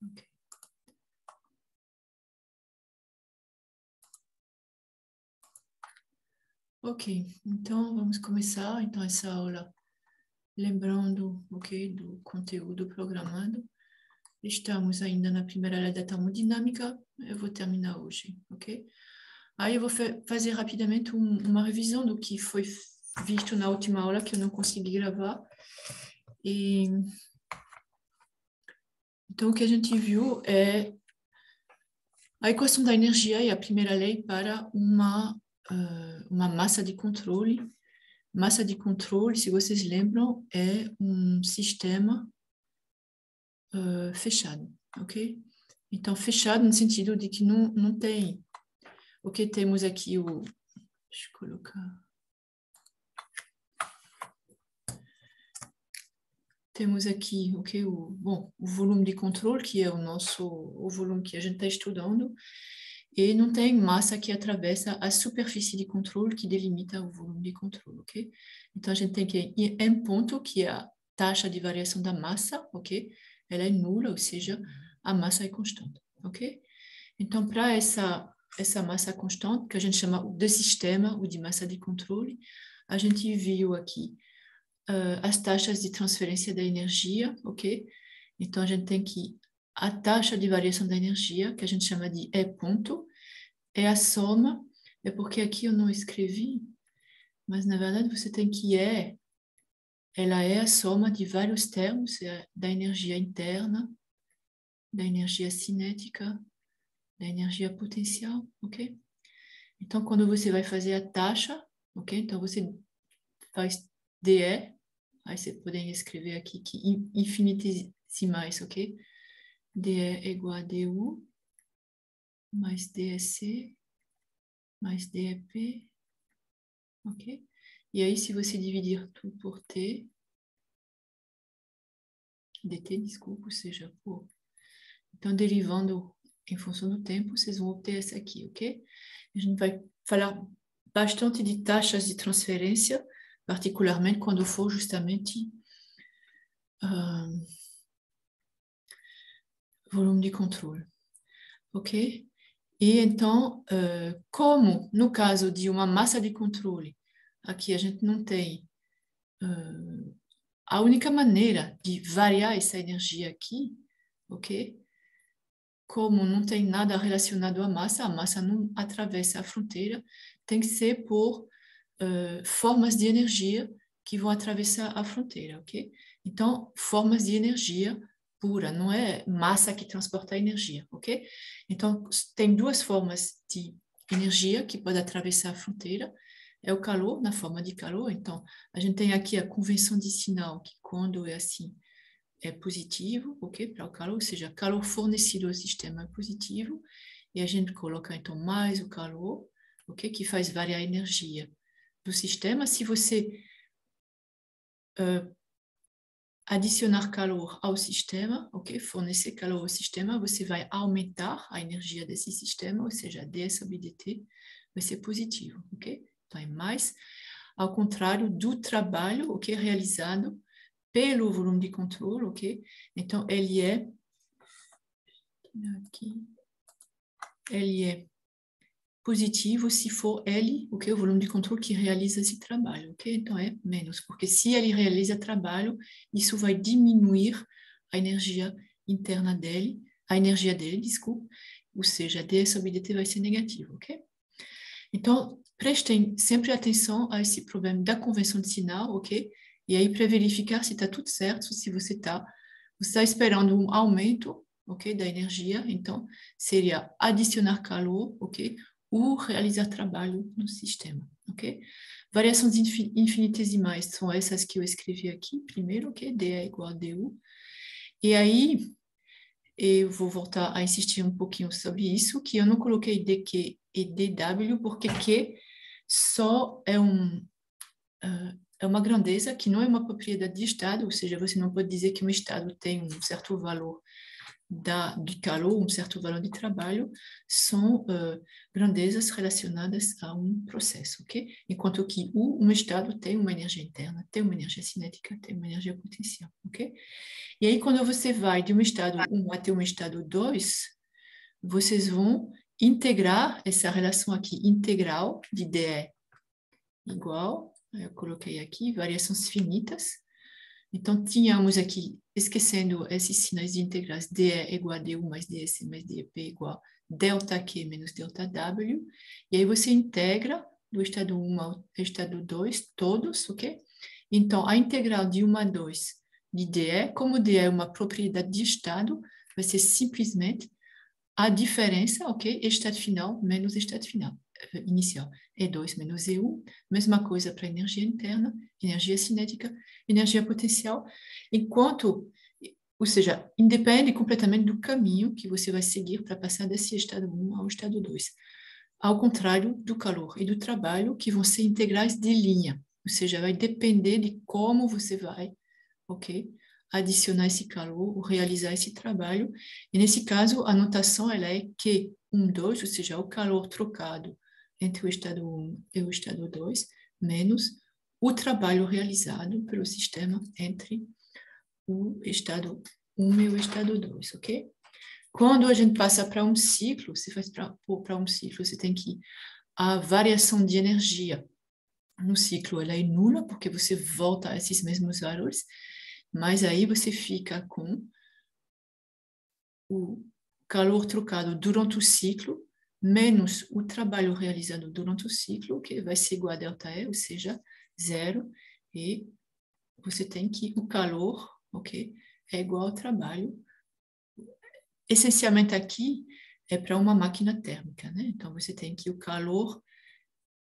Ok. Ok, então vamos começar. Então, essa aula, lembrando, ok, do conteúdo programado. Estamos ainda na primeira aula da termodinâmica, eu vou terminar hoje, ok? Aí eu vou fazer rapidamente uma revisão do que foi visto na última aula, que eu não consegui gravar. Então, o que a gente viu é a equação da energia e a primeira lei para uma massa de controle. Massa de controle, se vocês lembram, é um sistema fechado, ok? Então, fechado no sentido de que não tem... Ok, temos aqui o... Deixa eu colocar... Temos aqui, ok, o volume de controle, que é o volume que a gente está estudando, e não tem massa que atravessa a superfície de controle que delimita o volume de controle, ok? Então, a gente tem que ir em ponto, que é a taxa de variação da massa, ok? Ela é nula, ou seja, a massa é constante, ok? Então, para essa massa constante, que a gente chama de sistema ou de massa de controle, a gente viu aqui as taxas de transferência da energia, ok? Então, a gente tem que a taxa de variação da energia, que a gente chama de E ponto, é a soma, é porque aqui eu não escrevi, mas na verdade você tem que ela é a soma de vários termos, da energia interna, da energia cinética, da energia potencial, ok? Então, quando você vai fazer a taxa, ok? Então, você faz dE, aí você pode escrever aqui que infinitesimais, ok? dE é igual a du, mais dEc, mais dEp, ok? E aí, se você dividir tudo por t, dt, desculpa, ou seja, por... Então, derivando em função do tempo, vocês vão obter essa aqui, ok? A gente vai falar bastante de taxas de transferência, particularmente quando for justamente volume de controle, ok? E então, como no caso de uma massa de controle, aqui a gente não tem a única maneira de variar essa energia aqui, ok? Como não tem nada relacionado à massa, a massa não atravessa a fronteira, tem que ser por formas de energia que vão atravessar a fronteira, ok? Então, formas de energia pura, não é massa que transporta energia, ok? Então, tem duas formas de energia que pode atravessar a fronteira. É o calor, na forma de calor. Então, a gente tem aqui a convenção de sinal, que quando é assim, é positivo, ok? Para o calor, ou seja, calor fornecido ao sistema é positivo, e a gente coloca então mais o calor, ok? Que faz variar a energia do sistema. Se você adicionar calor ao sistema, ok? Fornecer calor ao sistema, você vai aumentar a energia desse sistema, ou seja, d sobre dt vai ser positivo, ok? Então é mais, ao contrário do trabalho, ok? Realizado pelo volume de controle, ok? Então ele é positivo se for L, ok? O volume de controle que realiza esse trabalho, ok? Então é menos, porque se ele realiza trabalho, isso vai diminuir a energia interna dele, desculpa, ou seja, D sobre dt vai ser negativo, ok? Então, prestem sempre atenção a esse problema da convenção de sinal, ok? E aí, para verificar se está tudo certo, se você está esperando um aumento, ok, da energia, então, seria adicionar calor, ok? Ou realizar trabalho no sistema, ok? Variações infinitesimais são essas que eu escrevi aqui primeiro, ok? D é igual a du. E aí, eu vou voltar a insistir um pouquinho sobre isso, que eu não coloquei dq e dw, porque q só é uma grandeza que não é uma propriedade de estado, ou seja, você não pode dizer que um estado tem um certo valor de calor, um certo valor de trabalho, são grandezas relacionadas a um processo, ok? Enquanto que um estado tem uma energia interna, tem uma energia cinética, tem uma energia potencial, ok? E aí, quando você vai de um estado 1 até um estado 2, vocês vão integrar essa relação aqui, integral de DE igual, eu coloquei aqui, variações finitas. Então, tínhamos aqui, esquecendo esses sinais de integrais, DE é igual a DU mais DS mais DP igual a delta Q menos delta W. E aí você integra do estado 1 ao estado 2, todos, ok? Então, a integral de 1 a 2 de DE, como DE é uma propriedade de estado, vai ser simplesmente a diferença, ok? Estado final menos estado final, inicial. E2 menos E1, mesma coisa para energia interna, energia cinética, energia potencial, enquanto, ou seja, independe completamente do caminho que você vai seguir para passar desse estado 1 ao estado 2. Ao contrário do calor e do trabalho, que vão ser integrais de linha, ou seja, vai depender de como você vai, ok? Adicionar esse calor, ou realizar esse trabalho. E nesse caso, a notação ela é Q1,2, ou seja, o calor trocado entre o estado 1 e o estado 2, menos o trabalho realizado pelo sistema entre o estado 1 e o estado 2, ok? Quando a gente passa para um ciclo, se faz para um ciclo, você tem que a variação de energia no ciclo ela é nula, porque você volta a esses mesmos valores, mas aí você fica com o calor trocado durante o ciclo, menos o trabalho realizado durante o ciclo, que vai ser igual a ΔE, ou seja, zero, e você tem que o calor, ok, é igual ao trabalho. Essencialmente aqui é para uma máquina térmica, né? Então você tem que o calor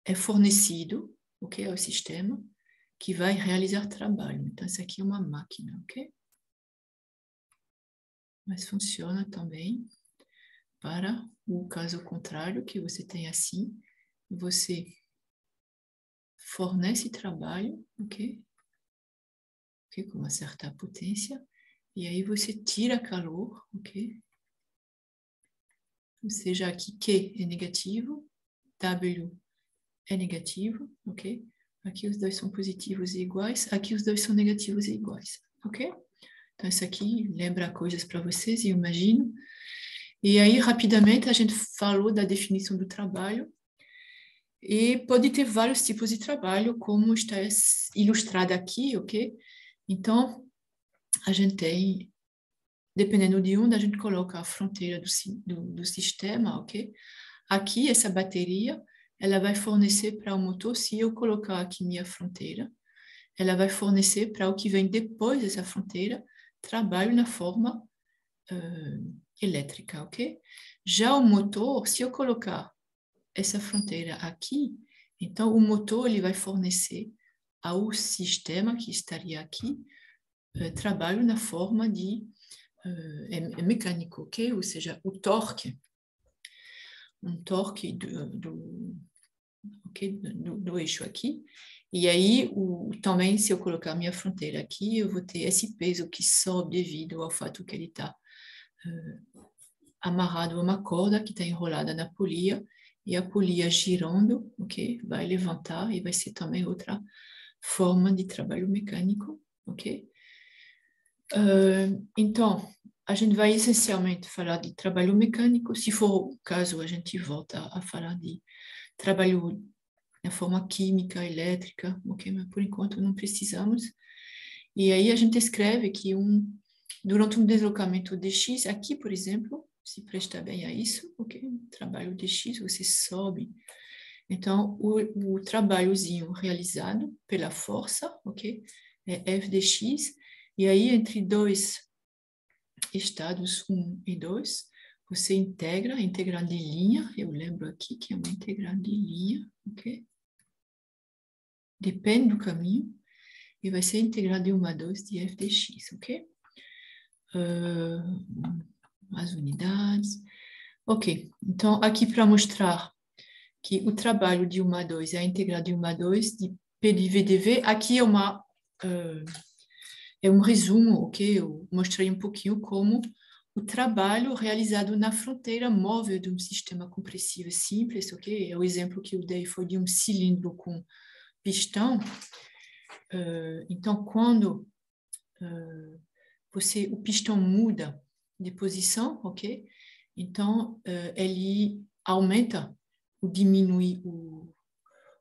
é fornecido, ok, ao sistema, que vai realizar trabalho. Então, essa aqui é uma máquina, ok? Mas funciona também para o caso contrário, que você tem assim, você fornece trabalho, ok? Ok, com uma certa potência, e aí você tira calor, ok? Ou seja, aqui Q é negativo, W é negativo, ok? Aqui os dois são positivos e iguais, aqui os dois são negativos e iguais, ok? Então, isso aqui lembra coisas para vocês, eu imagino. E aí, rapidamente, a gente falou da definição do trabalho. E pode ter vários tipos de trabalho, como está ilustrado aqui, ok? Então, a gente tem, dependendo de onde a gente coloca a fronteira do sistema, ok? Aqui, essa bateria, ela vai fornecer para o motor, se eu colocar aqui minha fronteira, ela vai fornecer para o que vem depois dessa fronteira, trabalho na forma elétrica, ok? Já o motor, se eu colocar essa fronteira aqui, então o motor ele vai fornecer ao sistema que estaria aqui trabalho na forma de mecânico, ok? Ou seja, o torque, um torque do eixo aqui. E aí, também, se eu colocar minha fronteira aqui, eu vou ter esse peso que sobe devido ao fato que ele está amarrado a uma corda que está enrolada na polia, e a polia girando, ok? Vai levantar e vai ser também outra forma de trabalho mecânico, ok? Então, a gente vai essencialmente falar de trabalho mecânico. Se for o caso, a gente volta a falar de trabalho na forma química, elétrica, ok? Mas por enquanto não precisamos. E aí a gente escreve que durante um deslocamento de X, aqui, por exemplo, se presta bem a isso, ok? Trabalho de X, você sobe. Então, o trabalhozinho realizado pela força, ok? É F de X. E aí, entre dois estados 1 e 2, você integra a integral de linha. Eu lembro aqui que é uma integral de linha, ok? Depende do caminho. E vai ser a integral de 1 a 2 de F de X, ok? As unidades. Ok, então aqui para mostrar que o trabalho de 1 a 2 é a integral de 1 a 2 de P de V dV, aqui é um resumo, ok? Eu mostrei um pouquinho como o trabalho realizado na fronteira móvel de um sistema compressivo simples, ok? O exemplo que eu dei foi de um cilindro com pistão. Então, quando o pistão muda de posição, ok? Então, ele aumenta ou diminui o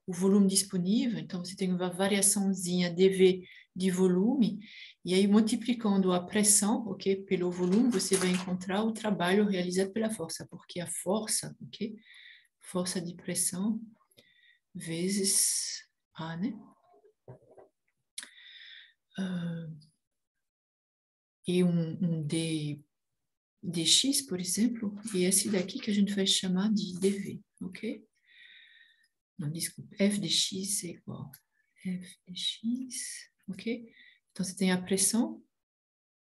volume disponível. Então, você tem uma variaçãozinha dV de volume, e aí multiplicando a pressão, ok, pelo volume, você vai encontrar o trabalho realizado pela força, porque a força, ok, força de pressão vezes A, né? E um dx, por exemplo, e esse daqui que a gente vai chamar de dV, ok? Não, desculpa, f de x é igual a f de x, ok? Então, você tem a pressão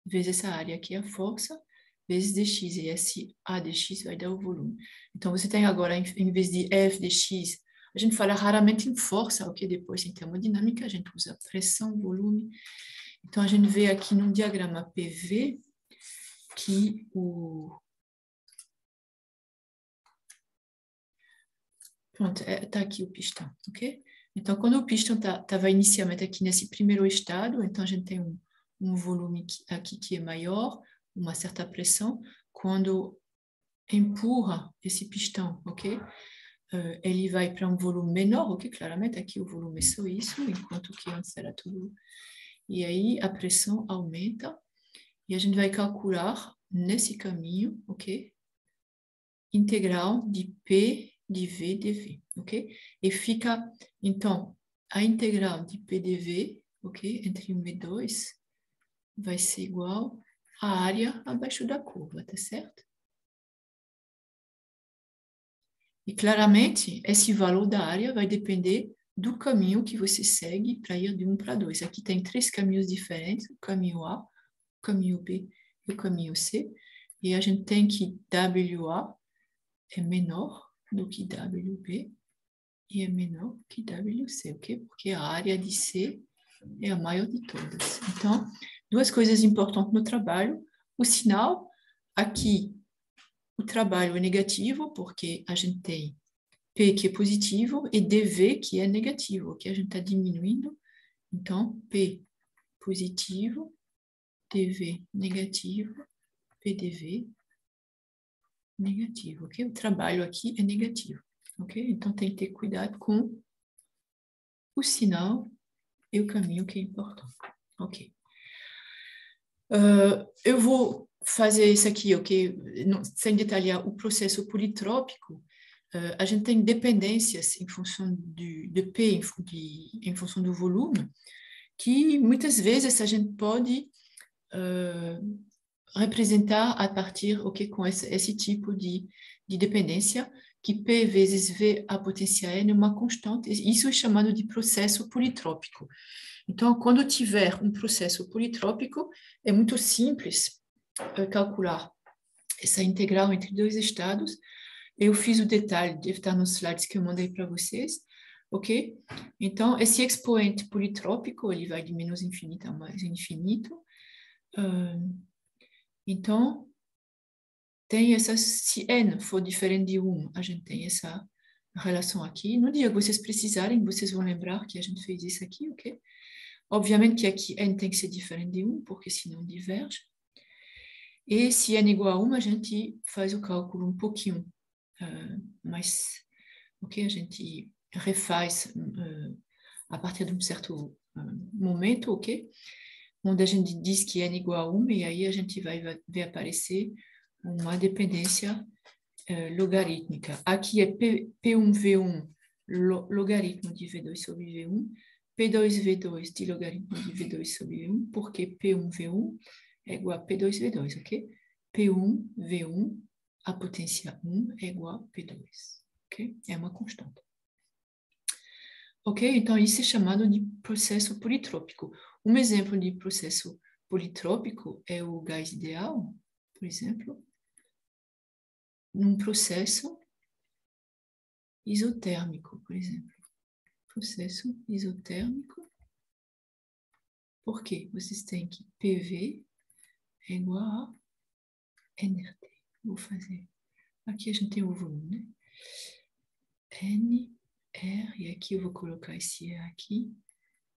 vezes essa área aqui, a força, vezes dx, e esse A dx vai dar o volume. Então, você tem agora, em vez de F dx, a gente fala raramente em força, ok? Depois, em termodinâmica, a gente usa pressão, volume. Então, a gente vê aqui no diagrama PV que Pronto, tá aqui o pistão, ok? Então, quando o pistão estava inicialmente aqui nesse primeiro estado, então a gente tem um volume aqui que é maior, uma certa pressão. Quando empurra esse pistão, ok? Ele vai para um volume menor, ok? Claramente aqui o volume é só isso, enquanto que antes era tudo. E aí a pressão aumenta e a gente vai calcular nesse caminho, ok? Integral de P de V dV, ok? E fica, então, a integral de P dV, ok? Entre 1 e 2, vai ser igual à área abaixo da curva, tá certo? E claramente, esse valor da área vai depender do caminho que você segue para ir de 1 para 2. Aqui tem 3 caminhos diferentes, o caminho A, o caminho B e o caminho C. E a gente tem que WA é menor do que WB e é menor que WC, ok? Porque a área de C é a maior de todas. Então, duas coisas importantes no trabalho. O sinal, aqui, o trabalho é negativo, porque a gente tem P que é positivo e dV que é negativo, que a gente está diminuindo. Então, P positivo, dV negativo, PDV negativo, ok? O trabalho aqui é negativo, ok? Então, tem que ter cuidado com o sinal e o caminho que é importante, ok? Eu vou fazer isso aqui, ok? Sem detalhar o processo politrópico. A gente tem dependências em função de P, em função do volume, que muitas vezes a gente pode representar a partir, ok, com esse tipo de dependência, que P vezes V a potência N é uma constante. Isso é chamado de processo politrópico. Então, quando tiver um processo politrópico, é muito simples calcular essa integral entre dois estados. Eu fiz o detalhe, deve estar nos slides que eu mandei para vocês, ok? Então, esse expoente politrópico, ele vai de menos infinito a mais infinito. Então, tem essa, se n for diferente de 1, a gente tem essa relação aqui. No dia que vocês precisarem, vocês vão lembrar que a gente fez isso aqui, ok? Obviamente que aqui n tem que ser diferente de 1, porque senão diverge. E se n igual a 1, a gente faz o cálculo um pouquinho mais, ok? A gente refaz a partir de um certo momento, ok? Onde a gente diz que n igual a 1, e aí a gente vai ver aparecer uma dependência logarítmica. Aqui é P1V1 logaritmo de V2 sobre V1, P2V2 de logaritmo de V2 sobre V1, porque P1V1 é igual a P2V2, ok? P1V1, a potência 1 é igual a P2, ok? É uma constante. Ok? Então, isso é chamado de processo politrópico. Um exemplo de processo politrópico é o gás ideal, por exemplo, num processo isotérmico, por exemplo. Processo isotérmico. Por quê? Vocês têm que PV é igual a NRT. Vou fazer. Aqui a gente tem o volume, né? N, R, e aqui eu vou colocar esse E aqui,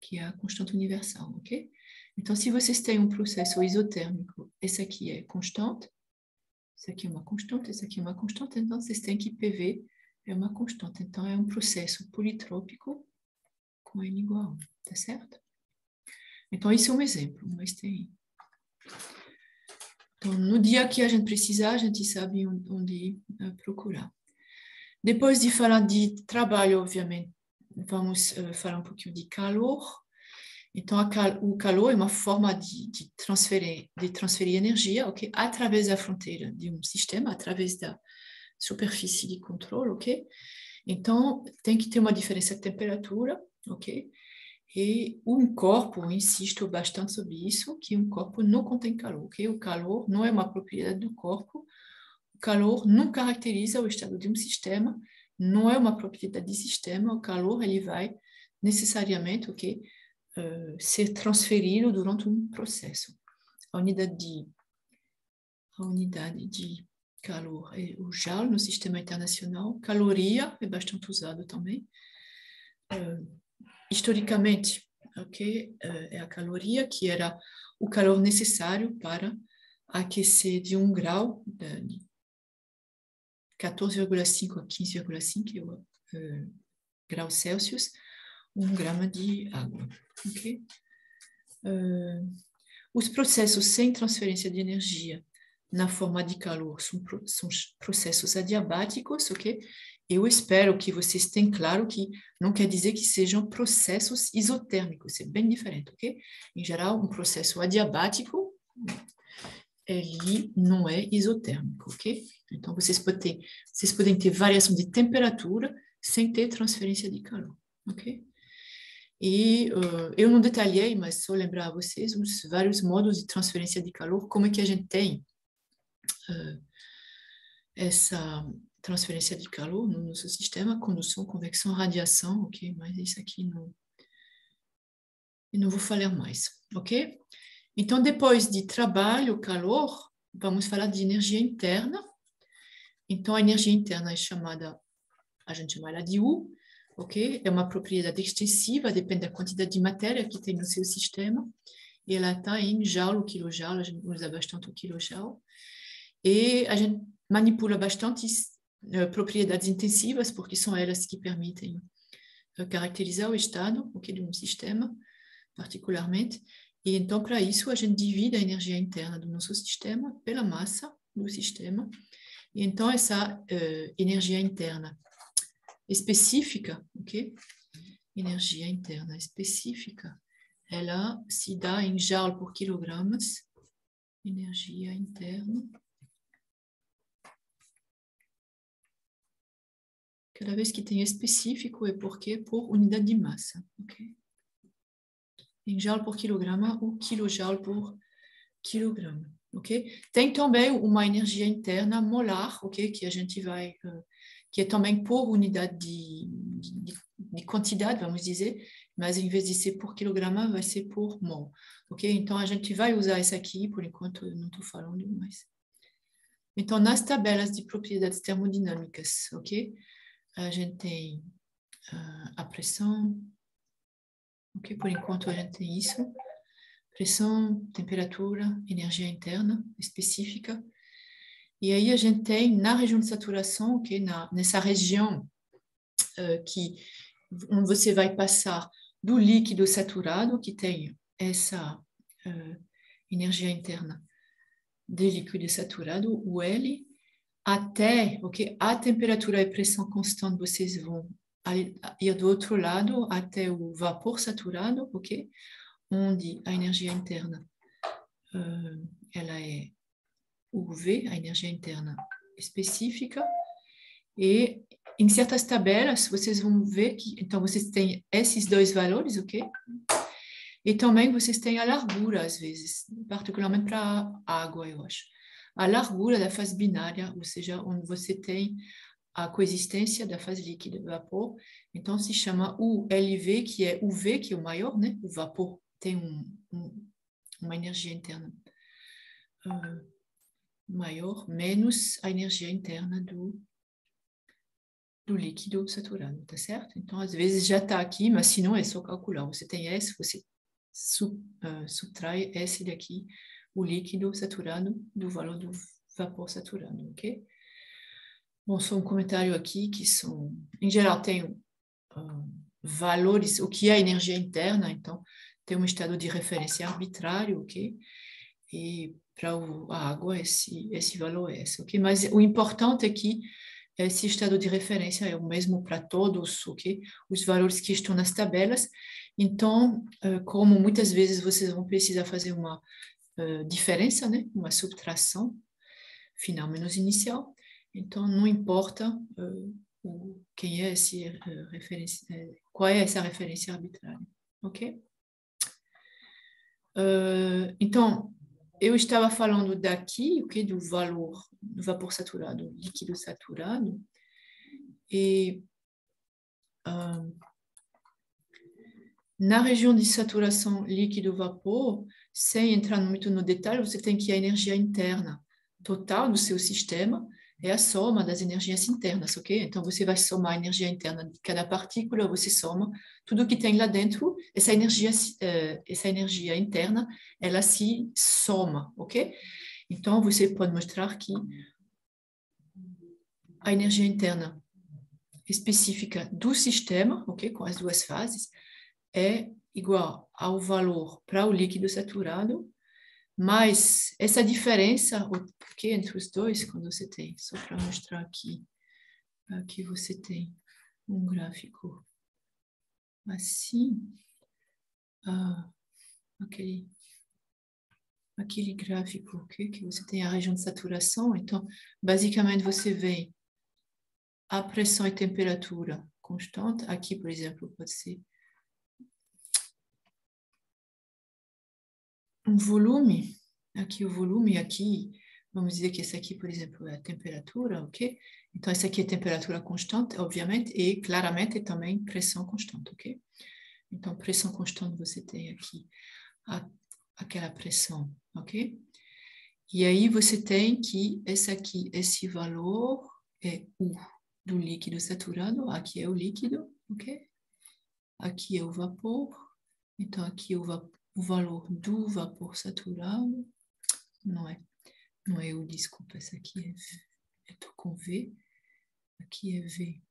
que é a constante universal, ok? Então, se vocês têm um processo isotérmico, esse aqui é constante, esse aqui é uma constante, esse aqui é uma constante, então vocês têm que PV é uma constante. Então, é um processo politrópico com N igual a 1, tá certo? Então, isso é um exemplo, mas tem... Então, no dia que a gente precisar, a gente sabe onde procurar. Depois de falar de trabalho, obviamente, vamos falar um pouquinho de calor. Então, o calor é uma forma de transferir energia, ok? Através da fronteira de um sistema, através da superfície de controle, ok? Então, tem que ter uma diferença de temperatura, ok? E um corpo, insisto bastante sobre isso, que um corpo não contém calor, ok? O calor não é uma propriedade do corpo, o calor não caracteriza o estado de um sistema, não é uma propriedade de sistema, o calor ele vai necessariamente, ok? Ser transferido durante um processo. A unidade de calor é o joule no sistema internacional. Caloria é bastante usado também. Historicamente, ok, é a caloria, que era o calor necessário para aquecer de 1 grau, de 14,5 a 15,5 graus Celsius, 1 grama de água, ok? Os processos sem transferência de energia na forma de calor são processos adiabáticos, ok? Eu espero que vocês tenham claro que não quer dizer que sejam processos isotérmicos, é bem diferente, ok? Em geral, um processo adiabático, ele não é isotérmico, ok? Então, vocês podem ter variação de temperatura sem ter transferência de calor, ok? E eu não detalhei, mas só lembrar a vocês os vários modos de transferência de calor, como é que a gente tem essa transferência de calor no nosso sistema, condução, convecção, radiação, ok? Mas isso aqui eu não vou falar mais, ok? Então, depois de trabalho, calor, vamos falar de energia interna. Então, a energia interna é chamada, a gente chama ela de U, ok? É uma propriedade extensiva, depende da quantidade de matéria que tem no seu sistema. E ela está em joule ou quilojoule, a gente usa bastante o quilojoule. E a gente manipula bastante propriedades intensivas, porque são elas que permitem caracterizar o estado, okay, de um sistema, particularmente. E então, para isso, a gente divide a energia interna do nosso sistema pela massa do sistema. E então, essa energia interna específica, ok? Energia interna específica, ela se dá em joule por quilogramas. Energia interna. Cada vez que tem específico é porque por unidade de massa, ok? Em joule por quilograma ou quilojoule por quilograma, ok? Tem também uma energia interna molar, ok? Que a gente vai, que é também por unidade de quantidade, vamos dizer, mas em vez de ser por quilograma, vai ser por mol, ok? Então a gente vai usar essa aqui, por enquanto eu não estou falando mais. Então, nas tabelas de propriedades termodinâmicas, ok? A gente tem a pressão, ok? Por enquanto a gente tem isso. Pressão, temperatura, energia interna específica. E aí a gente tem na região de saturação, ok? Nessa região onde você vai passar do líquido saturado, que tem essa energia interna de líquido saturado, o L, até, ok? A temperatura e pressão constante, vocês vão ir do outro lado até o vapor saturado, ok? Onde a energia interna ela é UV, a energia interna específica, e em certas tabelas vocês vão ver que, então vocês têm esses dois valores, ok? E também vocês têm a largura, às vezes, particularmente para a água, eu acho. A largura da fase binária, ou seja, onde você tem a coexistência da fase líquida e vapor, então se chama ULV, que é UV, que é o maior, né? O vapor tem uma energia interna maior, menos a energia interna do líquido saturado, tá certo? Então, às vezes já está aqui, mas se não é só calcular. Você tem S, você subtrai S daqui, o líquido saturado do valor do vapor saturado, ok? Bom, só um comentário aqui que são, em geral, tem valores, o que é energia interna, então tem um estado de referência arbitrário, ok? E para a água esse valor é esse, ok? Mas o importante é que esse estado de referência é o mesmo para todos, ok? Os valores que estão nas tabelas. Então, como muitas vezes vocês vão precisar fazer uma diferença, né? Uma subtração, final menos inicial. Então, não importa quem é esse referência, qual é essa referência arbitrária, ok? Então, eu estava falando daqui, ok, do valor do vapor saturado, líquido saturado, e na região de saturação líquido-vapor, sem entrar muito no detalhe, você tem que a energia interna total do seu sistema é a soma das energias internas, ok? Então, você vai somar a energia interna de cada partícula, você soma tudo que tem lá dentro, essa energia interna, ela se soma, ok? Então, você pode mostrar que a energia interna específica do sistema, ok? Com as duas fases, é igual ao valor para o líquido saturado, mas essa diferença, porque entre os dois, quando você tem, só para mostrar aqui você tem um gráfico assim, aquele gráfico, okay, que você tem a região de saturação, então, basicamente, você vê a pressão e temperatura constante, aqui, por exemplo, pode ser um volume, aqui o volume, aqui, vamos dizer que esse aqui, por exemplo, é a temperatura, ok? Então, essa aqui é temperatura constante, obviamente, e claramente também pressão constante, ok? Então, pressão constante você tem aqui aquela pressão, ok? E aí você tem que esse valor é U do líquido saturado, aqui é o líquido, ok? Aqui é o vapor, então aqui é o valor do vapor saturado, não é U, desculpa, essa aqui é com V, aqui é V,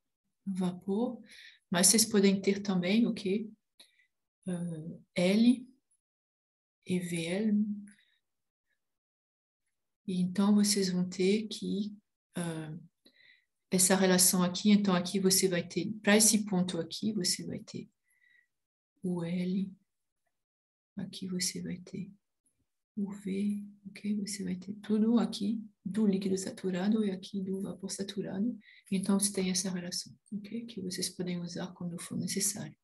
vapor, mas vocês podem ter também, ok? L e VL, e então vocês vão ter que essa relação aqui, então aqui você vai ter, para esse ponto aqui, você vai ter o L, aqui você vai ter o V, ok? Você vai ter tudo aqui do líquido saturado e aqui do vapor saturado. Então, você tem essa relação, ok? Que vocês podem usar quando for necessário.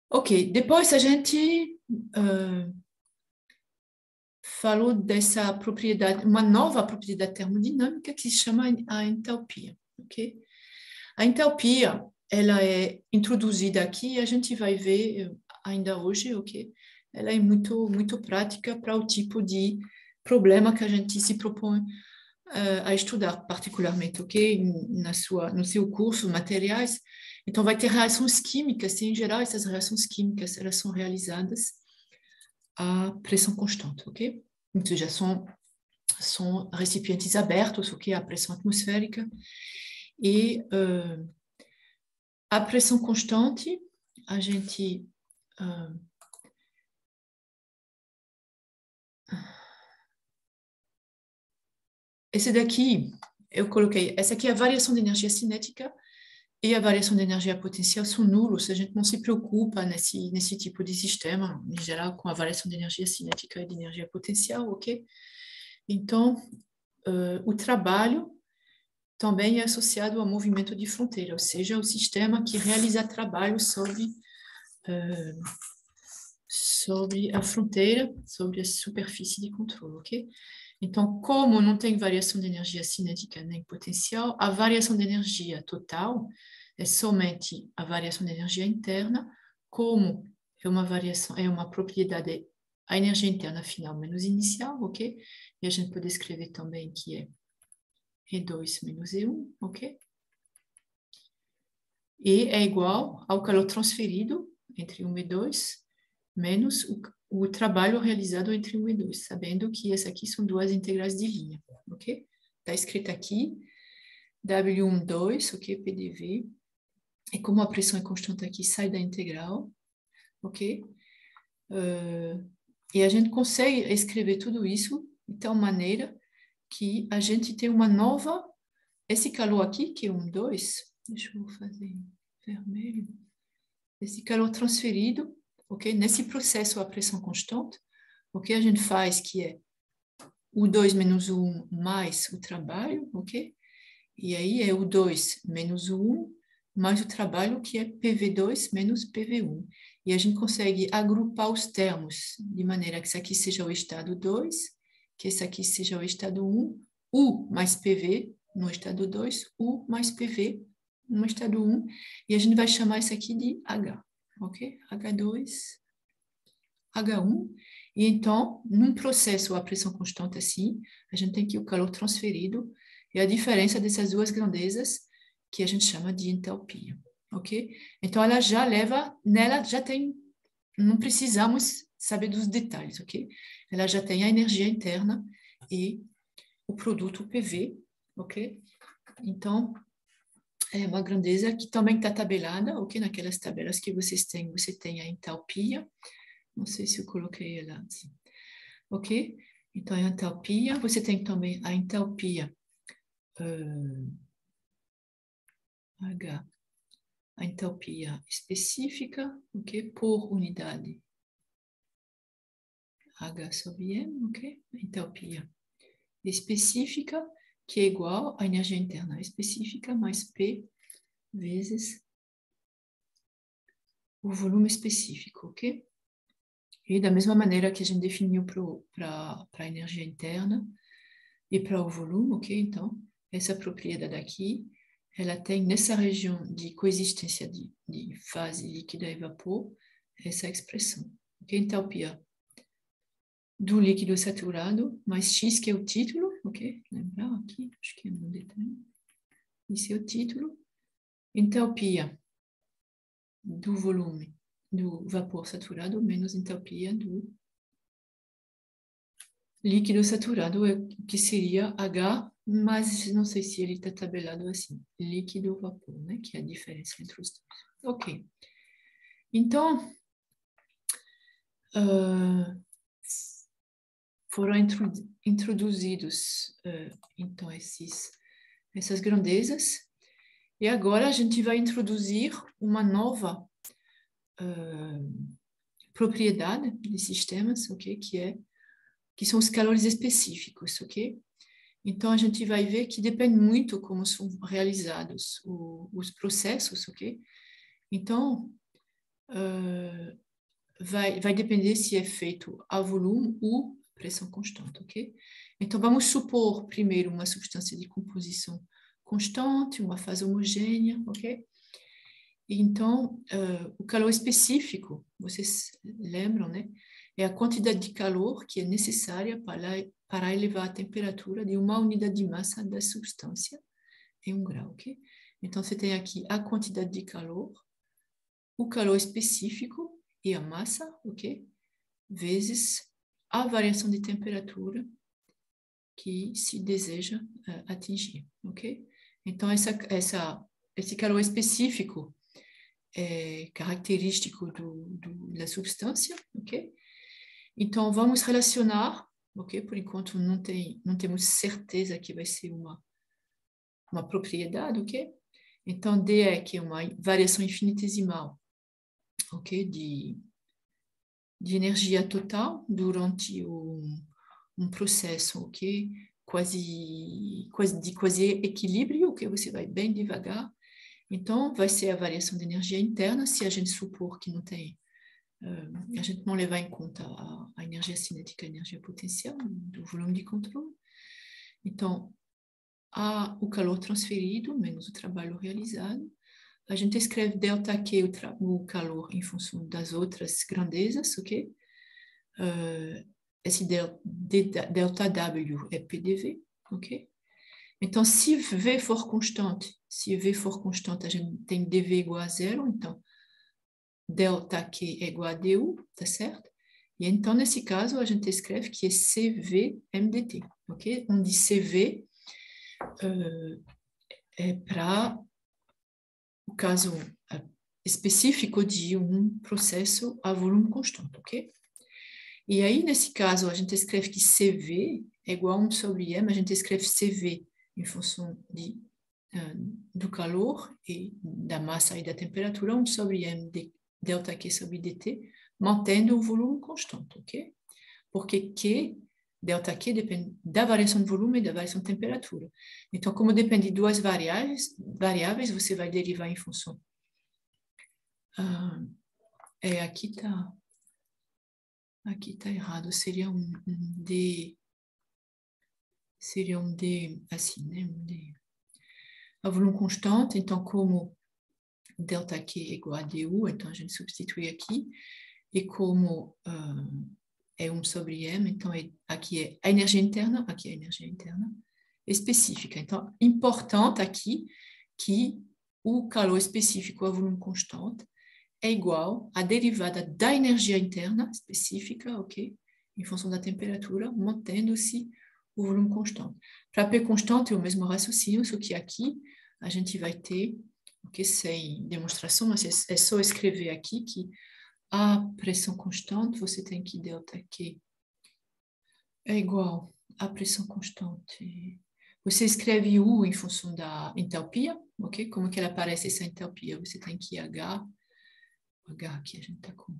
Ok, depois a gente falou dessa propriedade, uma nova propriedade termodinâmica que se chama a entalpia, ok? A entalpia, ela é introduzida aqui e a gente vai ver ainda hoje, ok? Ela é muito prática para o tipo de problema que a gente se propõe a estudar, particularmente, ok? No seu curso, materiais. Então, vai ter reações químicas, e, em geral, essas reações químicas, elas são realizadas a pressão constante, ok? Ou seja, são recipientes abertos, ok? A pressão atmosférica. E a pressão constante, a gente esse daqui, eu coloquei, essa aqui é a variação de energia cinética e a variação de energia potencial são nulos, a gente não se preocupa nesse tipo de sistema, em geral, com a variação de energia cinética e de energia potencial, ok? Então, o trabalho também é associado ao movimento de fronteira, ou seja, o sistema que realiza trabalho sobre a fronteira, sobre a superfície de controle, ok? Então, como não tem variação de energia cinética nem potencial, a variação de energia total é somente a variação de energia interna, como é uma propriedade a energia interna final menos inicial, ok? E a gente pode escrever também que é E2 menos E1, ok? E é igual ao calor transferido entre 1 e 2, menos o trabalho realizado entre 1 e 2, sabendo que essas aqui são duas integrais de linha, ok? Está escrito aqui, W1, 2, ok? PDV. E como a pressão é constante aqui, sai da integral, ok? E a gente consegue escrever tudo isso de tal maneira que a gente tem uma nova... Esse calor aqui, que é 1, 2, deixa eu fazer vermelho. Esse calor transferido, ok? Nesse processo a pressão constante, o que a gente faz que é o 2 menos o 1 mais o trabalho, ok? E aí é o 2 menos o 1 mais o trabalho, que é PV2 menos PV1. E a gente consegue agrupar os termos de maneira que isso aqui seja o estado 2, que esse aqui seja o estado 1, U mais PV no estado 2, U mais PV no estado 1, e a gente vai chamar isso aqui de H, ok? H2, H1. E então, num processo a pressão constante assim, a gente tem aqui o calor transferido e a diferença dessas duas grandezas, que a gente chama de entalpia, ok? Então, ela já leva, nela já tem, não precisamos saber dos detalhes, ok? Ela já tem a energia interna e o produto PV, ok? Então, é uma grandeza que também está tabelada, ok? Naquelas tabelas que vocês têm, você tem a entalpia, não sei se eu coloquei ela assim, ok? Então, a entalpia, você tem também a entalpia H, a entalpia específica, ok? Por unidade H sobre M, ok? A entalpia específica, que é igual à energia interna específica mais P vezes o volume específico, ok? E da mesma maneira que a gente definiu para a energia interna e para o volume, ok? Então, essa propriedade aqui, ela tem nessa região de coexistência de fase líquida e vapor, essa expressão, ok? Entalpia do líquido saturado, mais X, que é o título, ok? Lembrar aqui, acho que é um detalhe. Esse é o título. Entalpia do volume do vapor saturado menos entalpia do líquido saturado, que seria H, mas não sei se ele está tabelado assim. Líquido ou vapor, né? Que é a diferença entre os dois. Ok. Então, foram introduzidos então essas grandezas, e agora a gente vai introduzir uma nova propriedade de sistemas, ok? Que são os calores específicos, ok? Então, a gente vai ver que depende muito como são realizados os processos, ok? Então, vai depender se é feito a volume ou pressão constante, ok? Então, vamos supor primeiro uma substância de composição constante, uma fase homogênea, ok? Então, o calor específico, vocês lembram, né? É a quantidade de calor que é necessária para elevar a temperatura de uma unidade de massa da substância em 1 grau, ok? Então, você tem aqui a quantidade de calor, o calor específico e a massa, ok? Vezes a variação de temperatura que se deseja atingir, ok? Então, esse calor específico é característico da substância, ok? Então, vamos relacionar, ok? Por enquanto, não temos certeza que vai ser uma propriedade, ok? Então, D é que é uma variação infinitesimal, ok? De energia total durante um processo, ok? Quase equilíbrio, ok? Você vai bem devagar. Então, vai ser a variação de energia interna, se a gente supor que não tem a gente não levar em conta a energia cinética e a energia potencial do volume de controle. Então, o calor transferido menos o trabalho realizado. A gente escreve ΔQ, o calor, em função das outras grandezas, ok? esse delta W é PDV, ok? Então, se V for constante, a gente tem dV igual a zero, então delta Q é igual a du, tá certo? E então, nesse caso, a gente escreve que é CV MDT, ok? Onde CV é para o caso específico de um processo a volume constante, ok? E aí, nesse caso, a gente escreve que CV é igual a 1 sobre M, a gente escreve CV em função do calor e da massa e da temperatura, 1 sobre M de delta Q sobre dt, mantendo o volume constante, ok? Porque Q, delta Q, depende da variação de volume e da variação de temperatura. Então, como depende de duas variáveis, você vai derivar em função. Aqui está errado, seria um D assim, né? Um D a volume constante, então como delta Q é igual a du, então a gente substitui aqui, e como é 1 sobre M, então aqui é a energia interna, aqui é a energia interna específica. Então, importante aqui que o calor específico a volume constante é igual à derivada da energia interna específica, ok? Em função da temperatura, mantendo-se o volume constante. Para P constante é o mesmo raciocínio, só que aqui a gente vai ter, ok, sem demonstração, mas é só escrever aqui que a pressão constante, você tem que delta Q é igual à pressão constante. Você escreve U em função da entalpia, ok? Como que ela aparece essa entalpia? Você tem que H aqui a gente está com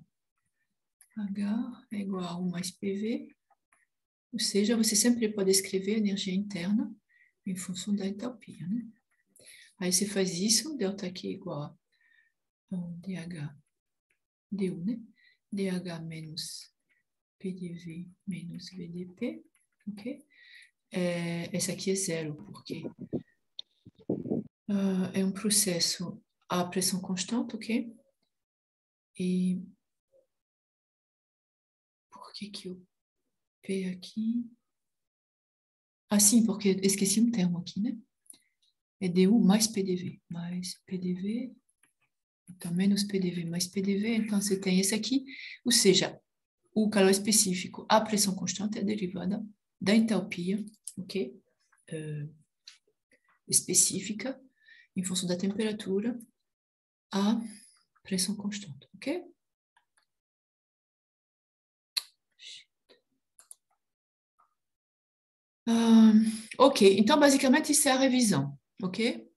H é igual a 1 mais PV, ou seja, você sempre pode escrever a energia interna em função da entalpia, né? Aí você faz isso, delta Q igual a dH du, né? dH menos PDV menos VDP, ok? Essa aqui é zero, porque é um processo a pressão constante, ok? E por que o P aqui? Ah, sim, porque esqueci um termo aqui, né? É du mais PDV. Mais PDV, então menos PDV mais PDV, então você tem esse aqui, ou seja, o calor específico à pressão constante é derivada da entalpia, ok? Específica, em função da temperatura, à pressão constante, ok? Ok, então basicamente isso é a revisão, ok?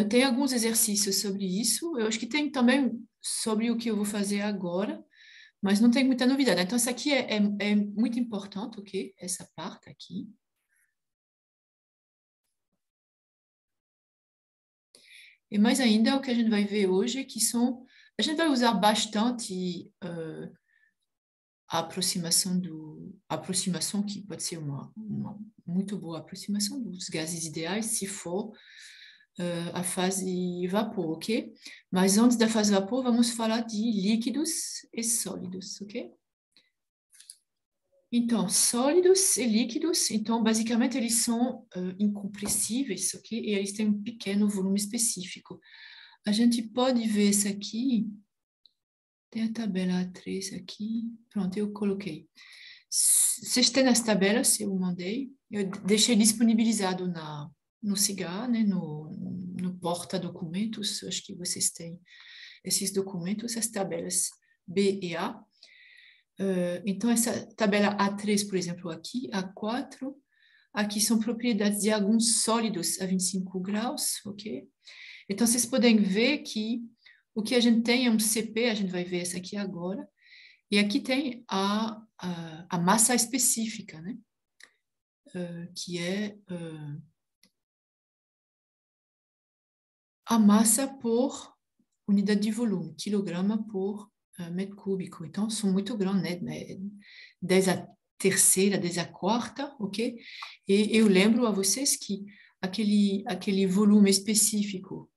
Tem alguns exercícios sobre isso, eu acho que tem também sobre o que eu vou fazer agora, mas não tem muita novidade. Então, isso aqui é muito importante, ok? Essa parte aqui. E mais ainda, o que a gente vai ver hoje é que a gente vai usar bastante a aproximação, que pode ser uma muito boa aproximação dos gases ideais, se for a fase vapor, ok? Mas antes da fase vapor, vamos falar de líquidos e sólidos, ok? Então, sólidos e líquidos, então, basicamente, eles são incompressíveis, ok? E eles têm um pequeno volume específico. A gente pode ver isso aqui, tem a tabela A3 aqui, pronto, eu coloquei. Vocês têm as tabelas, eu mandei, eu deixei disponibilizado no CIGA, né, no porta-documentos, acho que vocês têm esses documentos, as tabelas B e A. Então, essa tabela A3, por exemplo, aqui, A4, aqui são propriedades de alguns sólidos a 25 graus, ok? Então, vocês podem ver que o que a gente tem é um CP, a gente vai ver essa aqui agora, e aqui tem a massa específica, né? Que é a massa por unidade de volume, quilograma por metro cúbico. Então, são muito grandes, né? 10 a terceira, 10 a quarta, ok? E eu lembro a vocês que aquele volume específico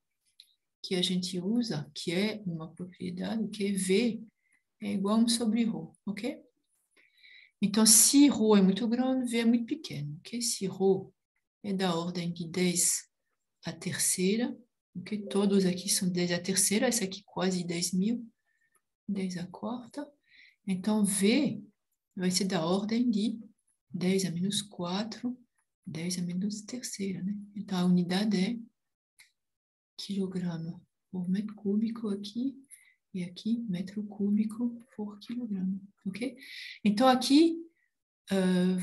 que a gente usa, que é uma propriedade, que é V, é igual a 1 sobre ρ, ok? Então, se ρ é muito grande, V é muito pequeno, ok? Se ρ é da ordem de 10 à terceira, ok? Todos aqui são 10 à terceira, essa aqui quase 10.000, 10 à quarta. Então, V vai ser da ordem de 10 a menos 4, 10 a menos terceira, né? Então, a unidade é quilograma por metro cúbico aqui, e aqui, metro cúbico por quilograma, ok? Então, aqui,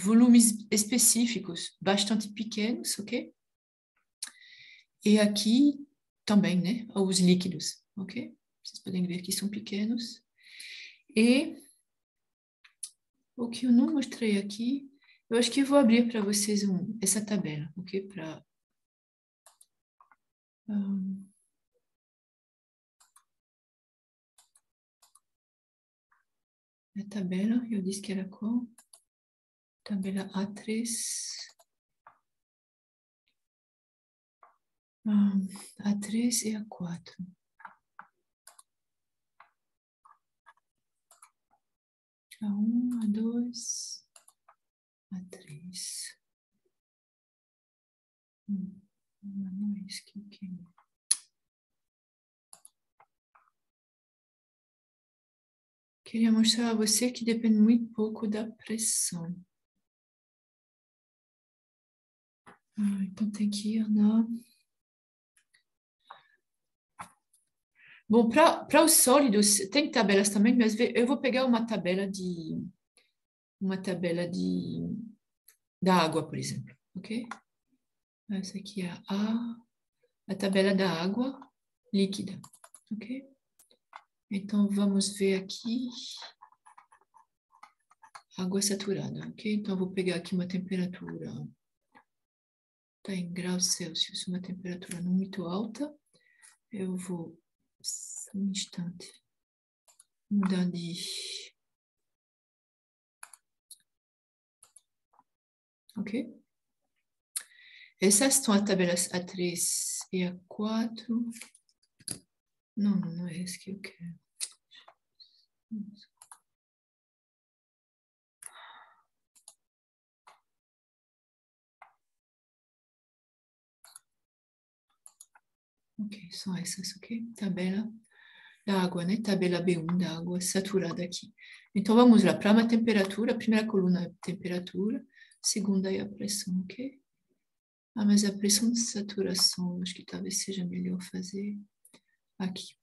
volumes específicos bastante pequenos, ok? E aqui também, né? Os líquidos, ok? Vocês podem ver que são pequenos. E o que eu não mostrei aqui, eu acho que eu vou abrir para vocês essa tabela, ok? Para a tabela, eu disse que era qual? Tabela A3. A3 e A4. A1, A2, A3. Não é isso que eu quero. Queria mostrar a você que depende muito pouco da pressão. Então tem que ir na... Bom, para os sólidos, tem tabelas também, mas eu vou pegar uma tabela da água, por exemplo, ok? Essa aqui é a tabela da água líquida, ok? Então, vamos ver aqui água saturada, ok? Então, eu vou pegar aqui uma temperatura, está em graus Celsius, uma temperatura não muito alta. Eu vou, um instante, mudar de... Ok? Essas são as tabelas A3 e A4. Não é esse que eu quero. Ok, são essas, ok? Tabela da água, né? Tabela B1 da água saturada aqui. Então, vamos lá. Para uma temperatura, a primeira coluna é a temperatura, segunda é a pressão, ok? Mas a pressão de saturação, acho que talvez seja melhor fazer aqui.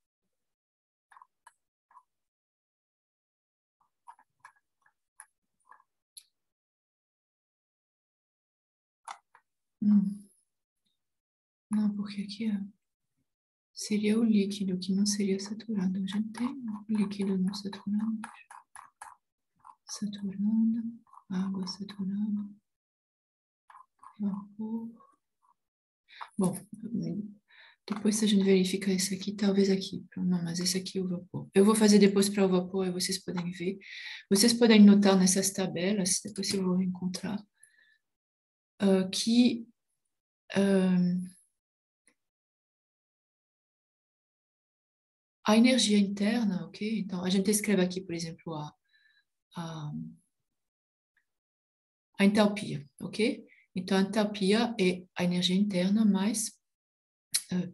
Não, porque aqui seria o líquido que não seria saturado. Já tem líquido não saturado. Saturando, água saturada, vapor. Bom, depois se a gente verificar esse aqui, talvez aqui. Não, mas esse aqui é o vapor. Eu vou fazer depois para o vapor e vocês podem ver. Vocês podem notar nessas tabelas, depois eu vou encontrar, que a energia interna, ok? Então, a gente escreve aqui, por exemplo, a entalpia, ok? Então, a entalpia é a energia interna mais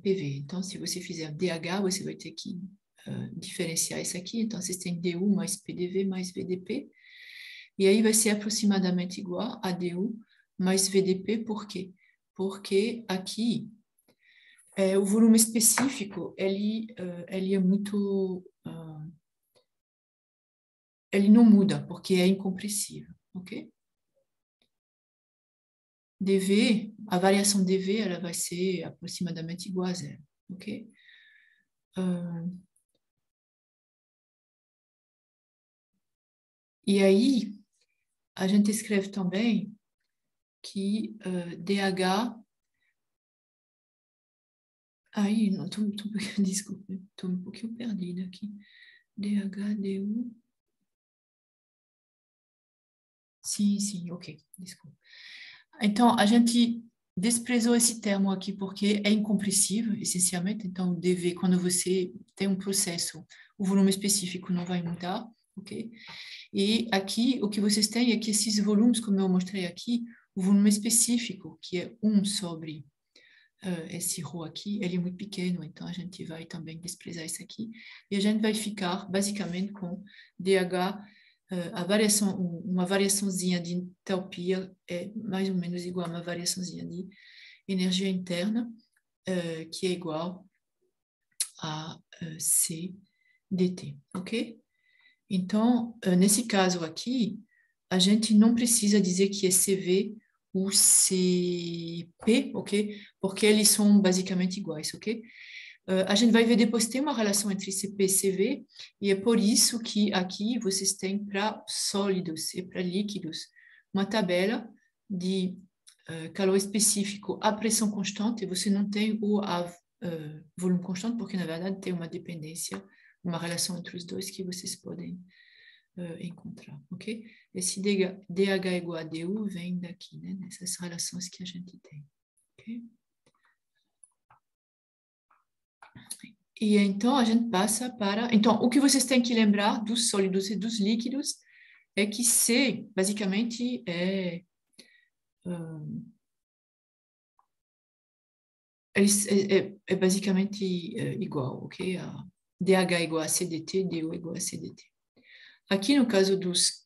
PV. Então, se você fizer DH, você vai ter que diferenciar isso aqui. Então, vocês têm DU mais PDV mais VDP. E aí vai ser aproximadamente igual a DU mais VDP. Por quê? Porque aqui, o volume específico, ele é muito... ele não muda, porque é incompressível, ok? dV, a variação dV, ela vai ser aproximadamente igual a zero, ok? E aí, a gente escreve também que DH... Aí, não, desculpa, estou um pouquinho perdida aqui. DH, DU... Sim, ok, desculpa. Então, a gente desprezou esse termo aqui porque é incompressível, essencialmente. Então, o DV, quando você tem um processo, o volume específico não vai mudar, ok? E aqui, o que vocês têm é que esses volumes, como eu mostrei aqui, o volume específico, que é 1 sobre esse ρ aqui, ele é muito pequeno, então a gente vai também desprezar isso aqui, e a gente vai ficar basicamente com DH, a variação, uma variaçãozinha de entalpia é mais ou menos igual a uma variaçãozinha de energia interna, que é igual a C dt, ok? Então, nesse caso aqui, a gente não precisa dizer que é CV ou CP, ok? Porque eles são basicamente iguais, ok? A gente vai ver depois, tem uma relação entre CP e CV, e é por isso que aqui vocês têm para sólidos e para líquidos uma tabela de calor específico a pressão constante, e você não tem o volume constante, porque na verdade tem uma dependência, uma relação entre os dois que vocês podem encontrar, ok? Esse DH igual a DU vem daqui, né? Nessas relações que a gente tem, ok? E então a gente passa para... Então, o que vocês têm que lembrar dos sólidos e dos líquidos é que C, basicamente, é basicamente igual, ok? A DH igual a CDT, DU igual a CDT. Aqui, no caso dos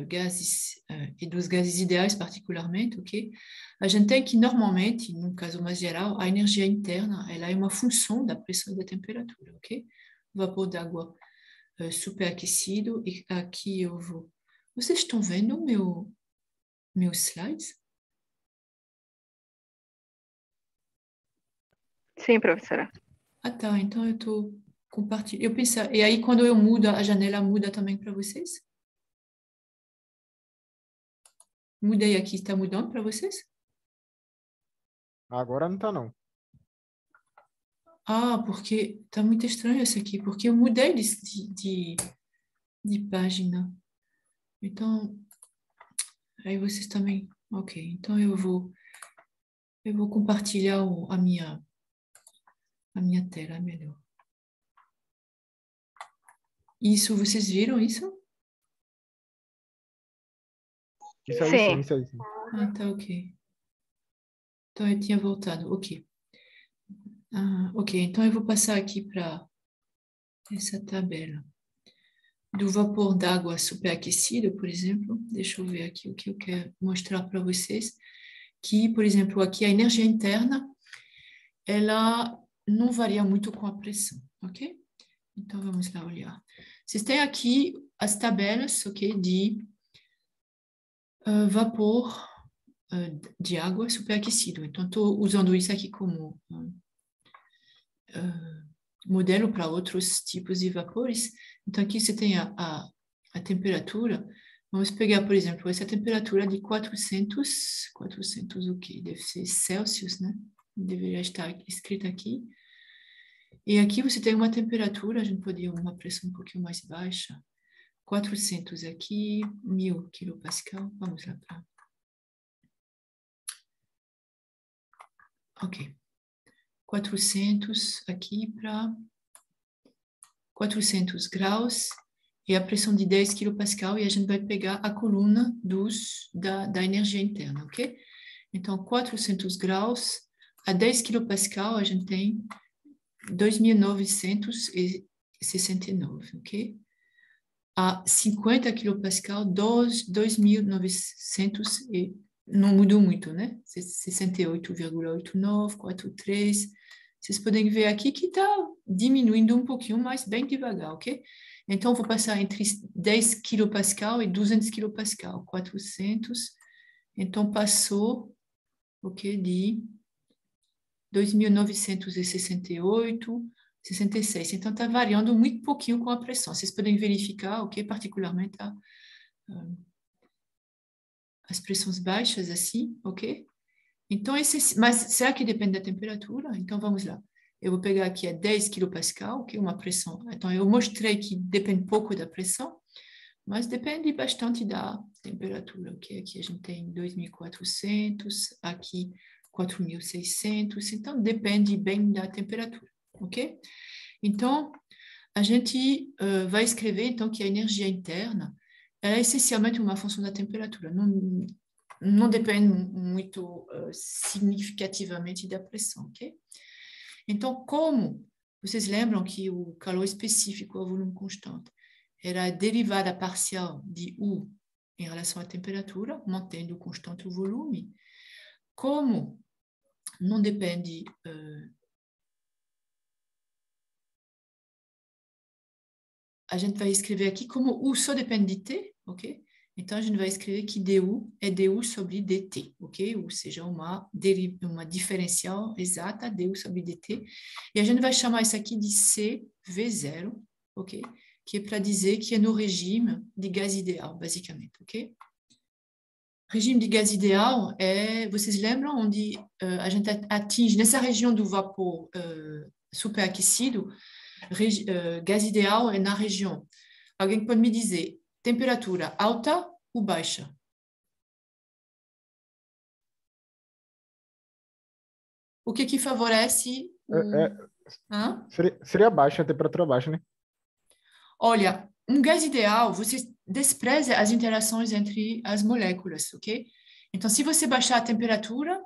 gases e dos gases ideais particularmente, ok? A gente tem que, normalmente, no caso mais geral, a energia interna, ela é uma função da pressão e da temperatura, ok? Vapor d'água superaquecido, e aqui eu vou... Vocês estão vendo meus slides? Sim, professora. Ah, tá. Então eu estou compartilhando. Eu penso... E aí, quando eu mudo, a janela muda também para vocês? Mudei aqui, está mudando para vocês? Agora não tá, não. Ah, porque tá muito estranho esse aqui, porque eu mudei de página. Então, aí vocês também. Ok, então eu vou compartilhar a minha tela, melhor. Isso, vocês viram isso? Isso aí Sim. sim, isso aí sim. Ah, tá, ok. Então eu tinha voltado, ok. Ok, então eu vou passar aqui para essa tabela do vapor d'água superaquecido, por exemplo. Deixa eu ver aqui o que eu quero mostrar para vocês. Que, por exemplo, aqui a energia interna, ela não varia muito com a pressão, ok? Então vamos lá olhar. Vocês têm aqui as tabelas, ok, de vapor de água superaquecido. Então estou usando isso aqui como modelo para outros tipos de vapores. Então, aqui você tem a temperatura. Vamos pegar, por exemplo, essa temperatura de 400 o quê? Deve ser Celsius, né? Deveria estar escrito aqui. E aqui você tem uma temperatura, a gente pode ir uma pressão um pouquinho mais baixa. 400 aqui, 1000 kilopascal. Vamos lá para... Ok. 400 aqui para 400 graus e a pressão de 10 kPa, e a gente vai pegar a coluna da energia interna, ok? Então, 400 graus a 10 kPa, a gente tem 2.969, ok? A 50 kPa, 2.900 e não mudou muito, né? 68,89, 43. Vocês podem ver aqui que está diminuindo um pouquinho, mas bem devagar, ok? Então, vou passar entre 10 kPa e 200 kPa, 400. Então, passou, ok, de 2.968, 66. Então, está variando muito pouquinho com a pressão. Vocês podem verificar, ok, particularmente as pressões baixas assim, ok? Então, mas será que depende da temperatura? Então, vamos lá. Eu vou pegar aqui a 10 kPa, que é uma pressão. Então, eu mostrei que depende pouco da pressão, mas depende bastante da temperatura, ok? Aqui a gente tem 2.400, aqui 4.600, então depende bem da temperatura, ok? Então, a gente vai escrever, então, que a energia interna é essencialmente uma função da temperatura, não depende muito significativamente da pressão, ok? Então, como vocês lembram que o calor específico ao volume constante era a derivada parcial de U em relação à temperatura, mantendo constante o volume, como não depende a gente vai escrever aqui como U só depende de T, ok? Então, a gente vai escrever que du é du sobre dt, ok? Ou seja, uma diferencial exata, du sobre dt. E a gente vai chamar isso aqui de CV0, ok? Que é para dizer que é no regime de gás ideal, basicamente, ok? Regime de gás ideal é, vocês lembram, onde a gente atinge, nessa região do vapor superaquecido, gás ideal é na região. Alguém pode me dizer temperatura alta ou baixa? O que favorece É, o... Hã? seria baixa, a temperatura baixa, né? Olha, um gás ideal, você despreza as interações entre as moléculas, ok? Então, se você baixar a temperatura,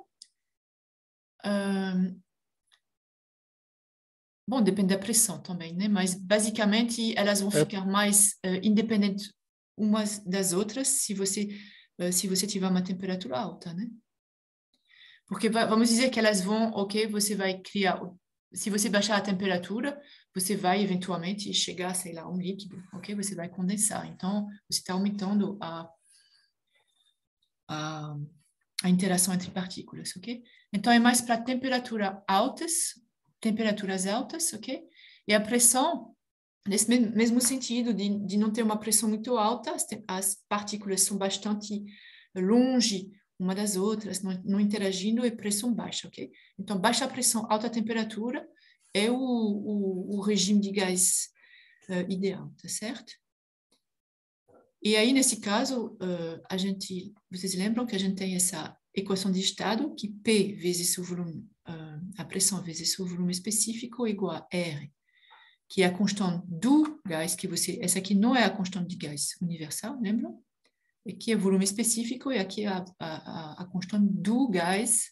bom, depende da pressão também, né? Mas, basicamente, elas vão É, ficar mais independentes umas das outras se você tiver uma temperatura alta, né? Porque vamos dizer que elas vão, ok, você vai criar, se você baixar a temperatura, você vai eventualmente chegar, sei lá, a um líquido, ok? Você vai condensar. Então, você está aumentando a, a interação entre partículas, ok? Então, é mais para temperaturas altas, ok? E a pressão, nesse mesmo sentido, de não ter uma pressão muito alta, as partículas são bastante longe uma das outras, não interagindo, e pressão baixa, ok? Então, baixa pressão, alta temperatura é o regime de gás ideal, tá certo? E aí, nesse caso, vocês lembram que a gente tem essa equação de estado, que P vezes o volume, a pressão vezes o volume específico é igual a R, que é a constante do gás, essa aqui não é a constante de gás universal, lembram? Aqui é volume específico e aqui é a constante do gás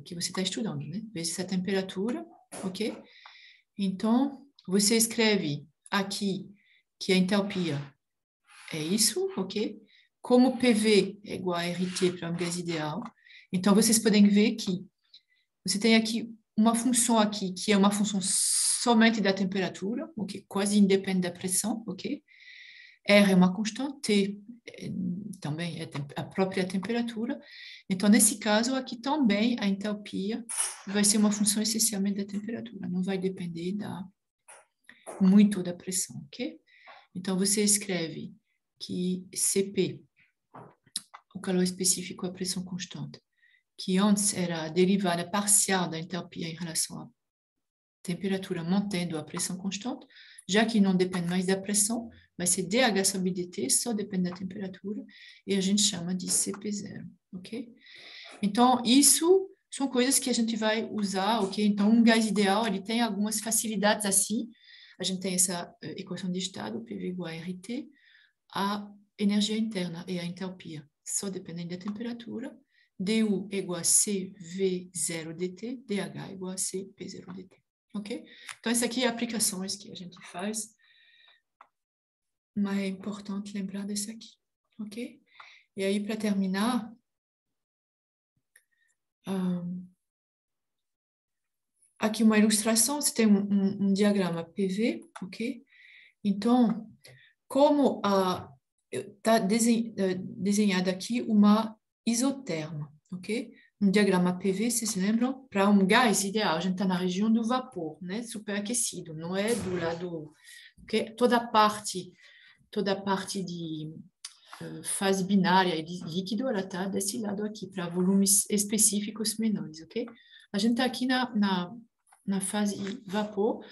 que você está estudando, né? Vezes a temperatura, ok? Então, você escreve aqui que a entalpia é isso, ok? Como PV é igual a RT para um gás ideal, então vocês podem ver que você tem aqui uma função aqui que é uma função somente da temperatura, ok? Quase independe da pressão, ok? R é uma constante, T também é a própria temperatura. Então, nesse caso, aqui também a entalpia vai ser uma função essencialmente da temperatura, não vai depender muito da pressão, ok? Então, você escreve que Cp, o calor específico é a pressão constante, que antes era a derivada parcial da entalpia em relação à temperatura, mantendo a pressão constante, já que não depende mais da pressão, vai ser dH sobre dt, só depende da temperatura, e a gente chama de Cp0, ok? Então, isso são coisas que a gente vai usar, ok? Então, um gás ideal, ele tem algumas facilidades assim, a gente tem essa equação de estado, PV igual a RT, a energia interna e a entalpia, só dependem da temperatura, du é igual a CV0 dt, dH é igual a Cp0 dt. Ok? Então, essa aqui é aplicações que a gente faz, mas é importante lembrar desse aqui. Ok? E aí, para terminar, aqui uma ilustração, você tem um diagrama PV, ok? Então, como está desenhada aqui uma isoterma, ok? Um diagrama PV, vocês se lembram? Para um gás ideal, a gente está na região do vapor, né? Superaquecido, não é do lado... Okay? Toda a parte de fase binária e de líquido, ela está desse lado aqui, para volumes específicos menores, ok? A gente está aqui na fase vapor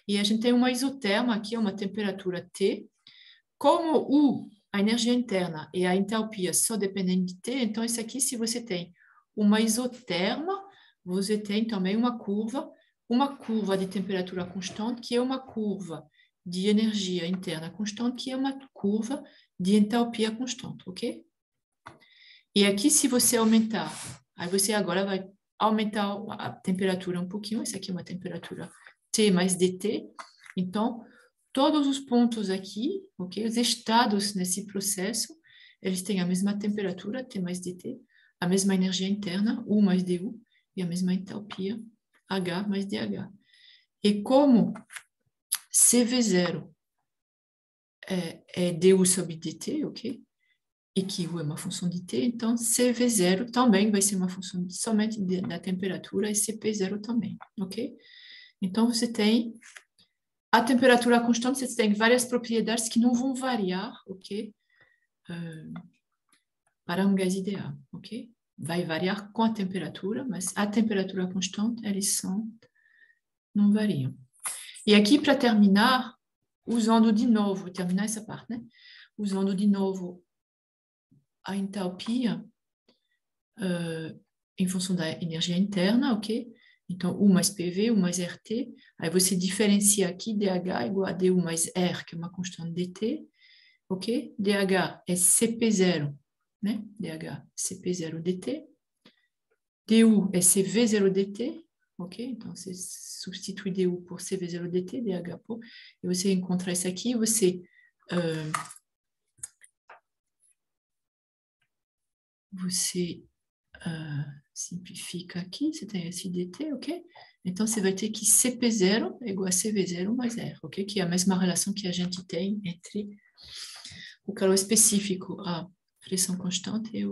e a gente tem uma isoterma aqui, uma temperatura T, Como a energia interna e a entalpia só dependem de T, então isso aqui, se você tem uma isoterma, você tem também uma curva de temperatura constante, que é uma curva de energia interna constante, que é uma curva de entalpia constante, ok? E aqui, se você aumentar, aí você agora vai aumentar a temperatura um pouquinho, essa aqui é uma temperatura T mais dt, então, todos os pontos aqui, ok? Os estados nesse processo, eles têm a mesma temperatura, T mais dt, a mesma energia interna, U mais du, e a mesma entalpia, H mais dH. E como CV0 é du sobre dt, ok? E que U é uma função de T, então CV0 também vai ser uma função somente da temperatura e CP0 também, ok? Então, você tem a temperatura constante, você tem várias propriedades que não vão variar, ok? Para um gás ideal, ok? Vai variar com a temperatura, mas a temperatura constante, não variam. E aqui, para terminar, usando de novo, terminar essa parte, né? Usando de novo a entalpia em função da energia interna, ok? Então, U mais PV, U mais RT. Aí você diferencia aqui dH igual a du mais R, que é uma constante dt, ok? dH é CP0, né? dH, CP0 dt. du é CV0 dt, ok? Então, você substitui du por CV0 dt, dH por... E você encontra isso aqui, você simplifica aqui, você tem esse dt, ok? Então, você vai ter que CP0 é igual a CV0 mais R, ok? Que é a mesma relação que a gente tem entre o calor específico, a pressão constante e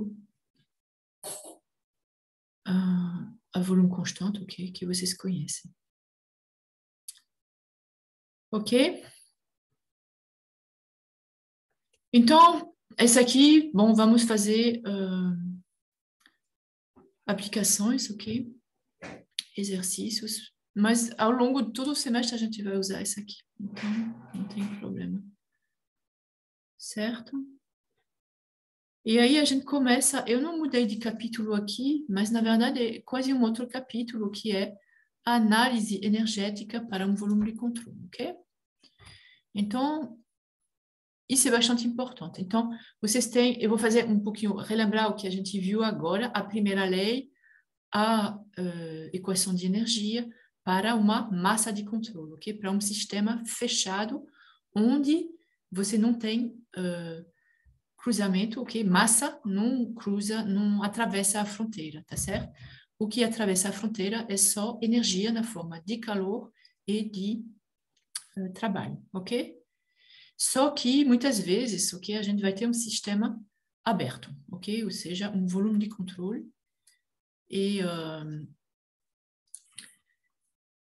a volume constante, ok? Que vocês conhecem. Ok? Então, esse aqui, bom, vamos fazer aplicações, ok? Exercícios. Mas ao longo de todo o semestre a gente vai usar isso aqui. Então, não tem problema. Certo? E aí a gente começa, eu não mudei de capítulo aqui, mas na verdade é quase um outro capítulo, que é a análise energética para um volume de controle, ok? Então, isso é bastante importante. Então, vocês têm, eu vou fazer um pouquinho, relembrar o que a gente viu agora, a primeira lei, a equação de energia para uma massa de controle, ok? Para um sistema fechado, onde você não tem cruzamento, ok? Massa não cruza, não atravessa a fronteira, tá certo? O que atravessa a fronteira é só energia na forma de calor e de trabalho, ok? Só que, muitas vezes, ok, a gente vai ter um sistema aberto, ok? Ou seja, um volume de controle e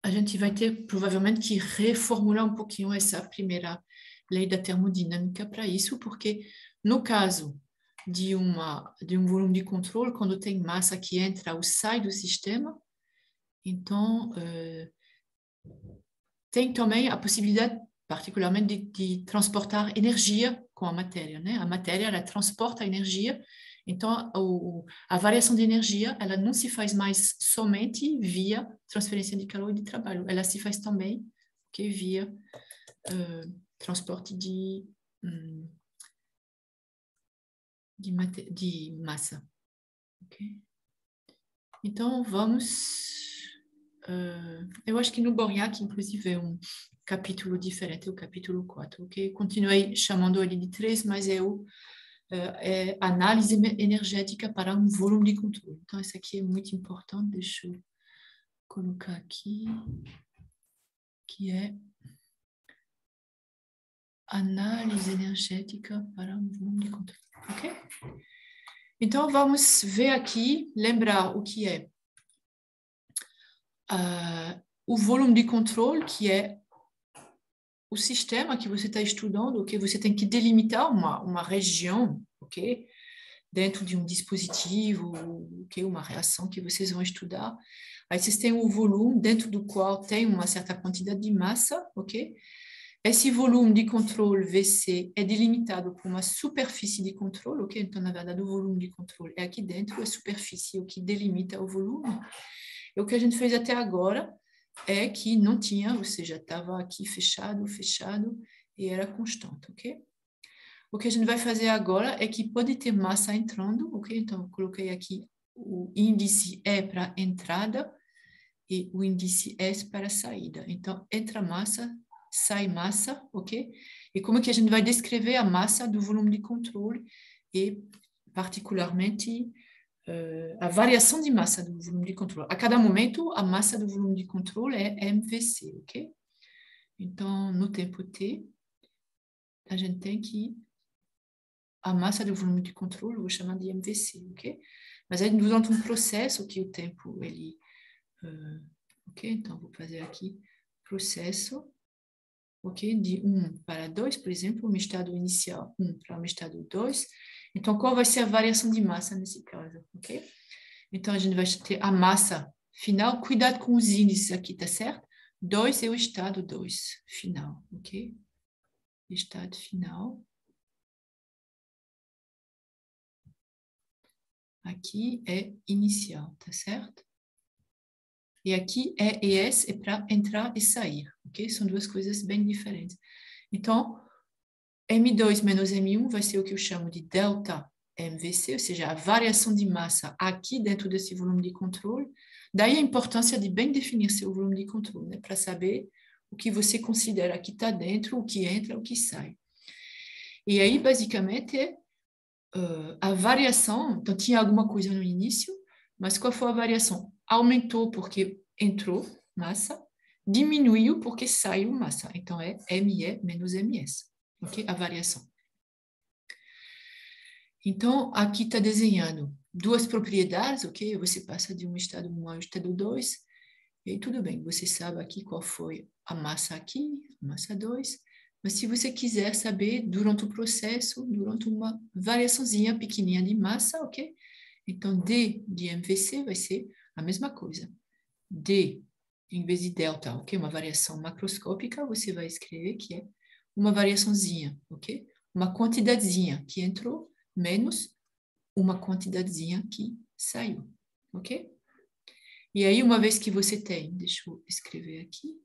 a gente vai ter, provavelmente, que reformular um pouquinho essa primeira lei da termodinâmica para isso, porque, no caso de um volume de controle, quando tem massa que entra ou sai do sistema, então, tem também a possibilidade, particularmente, de transportar energia com a matéria, né? A matéria, ela transporta energia, então a variação de energia, ela não se faz mais somente via transferência de calor e de trabalho, ela se faz também via transporte de massa. Okay? Então, vamos... eu acho que no Borjak, inclusive, é um capítulo diferente, o capítulo 4, ok? Continuei chamando ele de 3, mas é análise energética para um volume de controle. Então, isso aqui é muito importante, deixa eu colocar aqui, que é análise energética para um volume de controle, ok? Então, vamos ver aqui, lembrar o que é o volume de controle, que é o sistema que você está estudando, ok? Você tem que delimitar uma região, ok? Dentro de um dispositivo, ok? Uma reação que vocês vão estudar. Aí vocês têm o volume dentro do qual tem uma certa quantidade de massa, ok? Esse volume de controle VC é delimitado por uma superfície de controle, ok? Então, na verdade, o volume de controle é aqui dentro, a superfície é o que delimita o volume. E o que a gente fez até agora é que não tinha, ou seja, estava aqui fechado, e era constante, ok? O que a gente vai fazer agora é que pode ter massa entrando, ok? Então, eu coloquei aqui o índice E para entrada e o índice S para saída. Então, entra massa, sai massa, ok? E como é que a gente vai descrever a massa do volume de controle e, particularmente, a variação de massa do volume de controle. A cada momento, a massa do volume de controle é MVC, ok? Então, no tempo T, a gente tem que a massa do volume de controle, eu vou chamar de MVC, ok? Mas aí, durante um processo que o tempo, ele... ok? Então, vou fazer aqui processo, ok? De 1 para 2, por exemplo, um estado inicial 1 para um estado 2. Então, qual vai ser a variação de massa nesse caso, ok? Então, a gente vai ter a massa final. Cuidado com os índices aqui, tá certo? 2 é o estado 2 final, ok? Estado final. Aqui é inicial, tá certo? E aqui é ES é para entrar e sair, ok? São duas coisas bem diferentes. Então, M2 menos M1 vai ser o que eu chamo de delta MVC, ou seja, a variação de massa aqui dentro desse volume de controle. Daí a importância de bem definir seu volume de controle, né? Para saber o que você considera que está dentro, o que entra, o que sai. E aí, basicamente, a variação, então tinha alguma coisa no início, mas qual foi a variação? Aumentou porque entrou massa, diminuiu porque saiu massa. Então, é ME menos MS, ok? A variação. Então, aqui está desenhando duas propriedades, ok? Você passa de um estado 1 ao estado 2, e aí tudo bem, você sabe aqui qual foi a massa aqui, a massa 2, mas se você quiser saber durante o processo, durante uma variaçãozinha pequenininha de massa, ok? Então, D de MVC vai ser a mesma coisa. D, em vez de delta, ok? Uma variação macroscópica, você vai escrever que é uma variaçãozinha, ok? Uma quantidadezinha que entrou, menos uma quantidadezinha que saiu, ok? E aí, uma vez que você tem, deixa eu escrever aqui.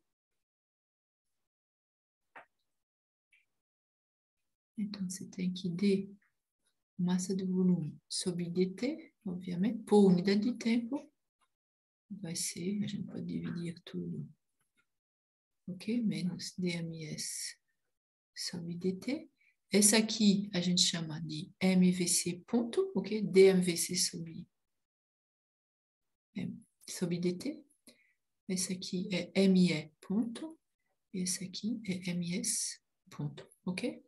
Então, você tem que D, massa do volume, sobre dt, obviamente, por unidade de tempo, vai ser, a gente pode dividir tudo, ok? Menos dms sobre dt. Essa aqui a gente chama de MVC ponto, ok? dMVC sobre dt. Esse aqui é ME ponto. Esse aqui é MS ponto, ok?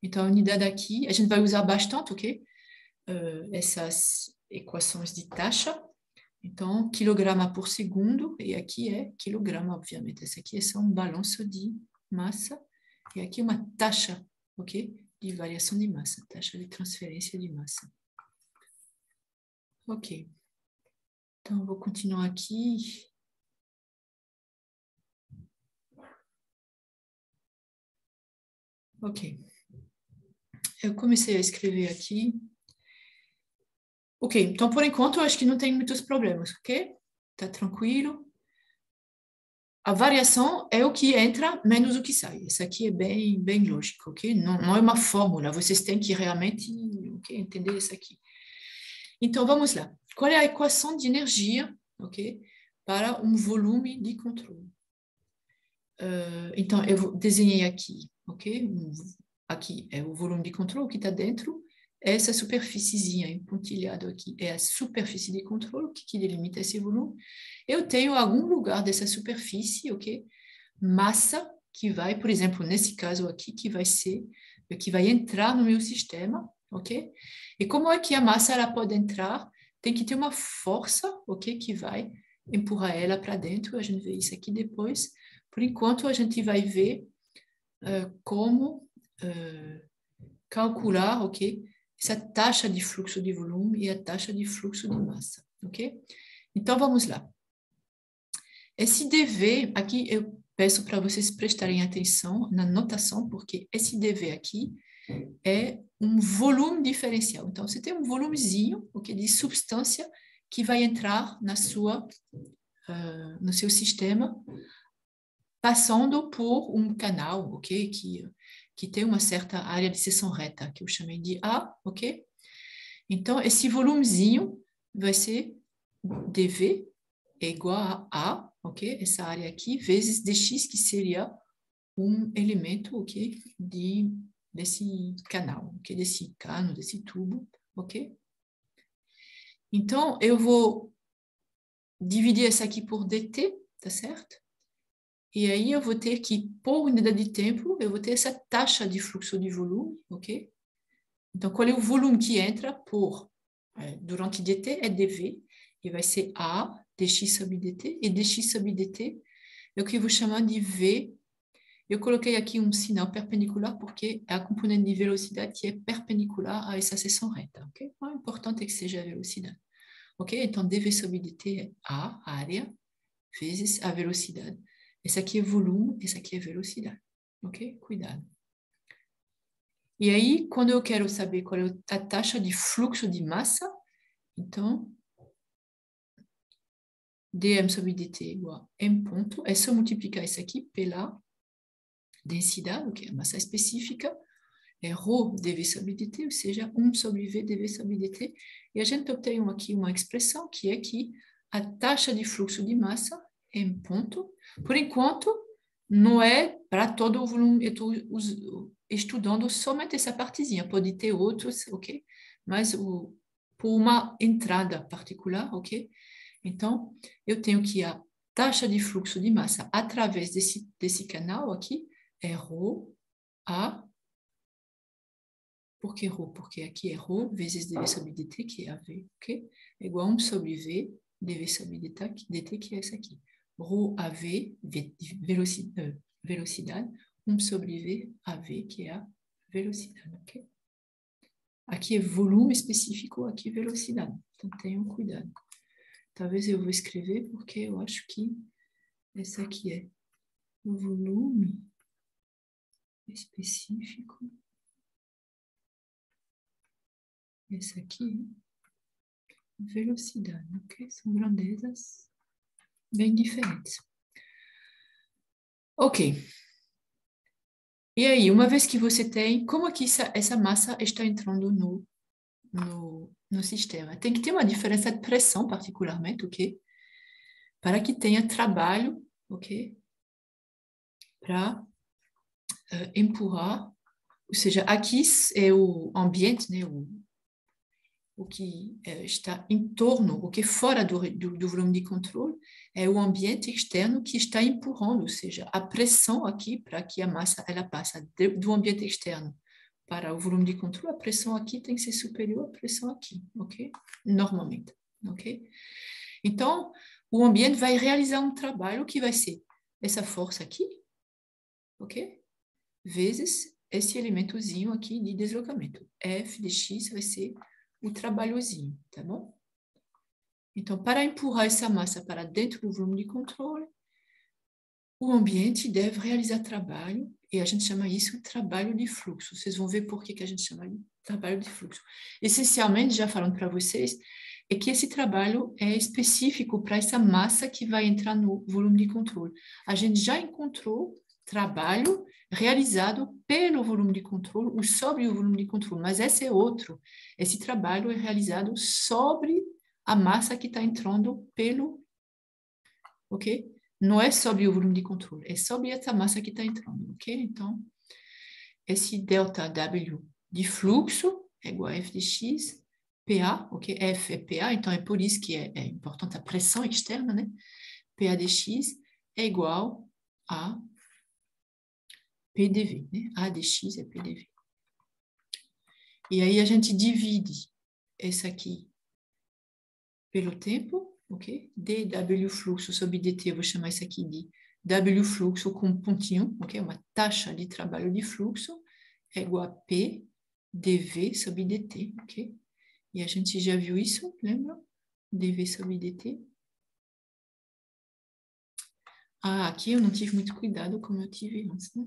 Então, a unidade aqui, a gente vai usar bastante, ok? Essas equações de taxa. Então, quilograma por segundo, e aqui é quilograma, obviamente. Esse aqui é só um balanço de massa, e aqui uma taxa, ok? De variação de massa, taxa de transferência de massa. Ok. Então, vou continuar aqui. Ok. Eu comecei a escrever aqui. Ok, então, por enquanto, eu acho que não tem muitos problemas, ok? Tá tranquilo. A variação é o que entra menos o que sai. Isso aqui é bem lógico, ok? Não é uma fórmula, vocês têm que realmente, okay, entender isso aqui. Então, vamos lá. Qual é a equação de energia, ok? Para um volume de controle. Então, eu desenhei aqui, ok? Aqui é o volume de controle que está dentro. Essa superfíciezinha pontilhada aqui é a superfície de controle que delimita esse volume. Eu tenho algum lugar dessa superfície, ok? Massa que vai, por exemplo, nesse caso aqui, que vai entrar no meu sistema, ok? E como é que a massa ela pode entrar? Tem que ter uma força, ok? Que vai empurrar ela para dentro. A gente vê isso aqui depois. Por enquanto, a gente vai ver como calcular, ok? Essa taxa de fluxo de volume e a taxa de fluxo de massa, ok? Então, vamos lá. Esse dV, aqui eu peço para vocês prestarem atenção na notação, porque esse dV aqui é um volume diferencial. Então, você tem um volumezinho, ok, de substância que vai entrar no seu sistema, passando por um canal, ok, que tem uma certa área de seção reta, que eu chamei de A, ok? Então, esse volumezinho vai ser dV é igual a A, ok? Essa área aqui, vezes dx, que seria um elemento, ok? Desse canal, ok? Desse cano, desse tubo, ok? Então, eu vou dividir essa aqui por dt, tá certo? E aí eu vou ter que, por unidade de tempo, eu vou ter essa taxa de fluxo de volume, ok? Então, qual é o volume que entra durante dt é dv, e vai ser A dx sobre dt, e dx sobre dt é o que eu vou chamar de v. Eu coloquei aqui um sinal perpendicular porque é a componente de velocidade que é perpendicular a essa seção reta, ok? O importante é que seja a velocidade, ok? Então, dv sobre dt é A, área, vezes a velocidade. Esse aqui é volume, esse aqui é velocidade, ok? Cuidado. E aí, quando eu quero saber qual é a taxa de fluxo de massa, então, dm sobre dt igual a m ponto, é só multiplicar isso aqui pela densidade, que é a massa específica, é ρ dv sobre dt, ou seja, 1 sobre v dv sobre dt, e a gente obtém aqui uma expressão que é que a taxa de fluxo de massa, m ponto, por enquanto, não é para todo o volume, eu estou estudando somente essa partezinha, pode ter outros, ok? Mas por uma entrada particular, ok? Então, eu tenho que a taxa de fluxo de massa através desse canal aqui é ρ A. Por que ρ? Porque aqui é ρ vezes dv sobre dt, que é a v, ok? É igual a 1 sobre v dv sobre dt, que é essa aqui. Ρ a v, velocidade, 1 sobre v a v, que é a velocidade, ok? Aqui é volume específico, aqui velocidade. Então, tenham cuidado. Talvez eu vou escrever porque eu acho que essa aqui é o volume específico. Essa aqui é velocidade, ok? São grandezas bem diferentes. Ok. E aí, uma vez que você tem, como aqui essa massa está entrando no sistema? Tem que ter uma diferença de pressão, particularmente, ok? Para que tenha trabalho, ok? Para empurrar, ou seja, aqui é o ambiente, né? O que está em torno, o que é fora do volume de controle, é o ambiente externo que está empurrando, ou seja, a pressão aqui para que a massa ela passe do ambiente externo para o volume de controle, a pressão aqui tem que ser superior à pressão aqui, ok? Normalmente, ok? Então, o ambiente vai realizar um trabalho que vai ser essa força aqui, ok? Vezes esse elementozinho aqui de deslocamento. F de x vai ser o trabalhozinho, tá bom? Então, para empurrar essa massa para dentro do volume de controle, o ambiente deve realizar trabalho, e a gente chama isso trabalho de fluxo. Vocês vão ver por que a gente chama de trabalho de fluxo. Essencialmente, já falando para vocês, é que esse trabalho é específico para essa massa que vai entrar no volume de controle. A gente já encontrou trabalho realizado pelo volume de controle ou sobre o volume de controle, mas esse é outro. Esse trabalho é realizado sobre a massa que está entrando pelo, ok? Não é sobre o volume de controle, é sobre essa massa que está entrando, ok? Então, esse delta W de fluxo é igual a F de x, PA, ok? F é PA, então é por isso que é importante a pressão externa, né? PA de x é igual a PDV, né? A de x é PDV. E aí a gente divide essa aqui pelo tempo, ok? dW fluxo sobre dt, eu vou chamar isso aqui de W fluxo com um pontinho, ok? Uma taxa de trabalho de fluxo é igual a P dV sobre dt, ok? E a gente já viu isso, lembra? dV sobre dt. Ah, aqui eu não tive muito cuidado como eu tive antes, né?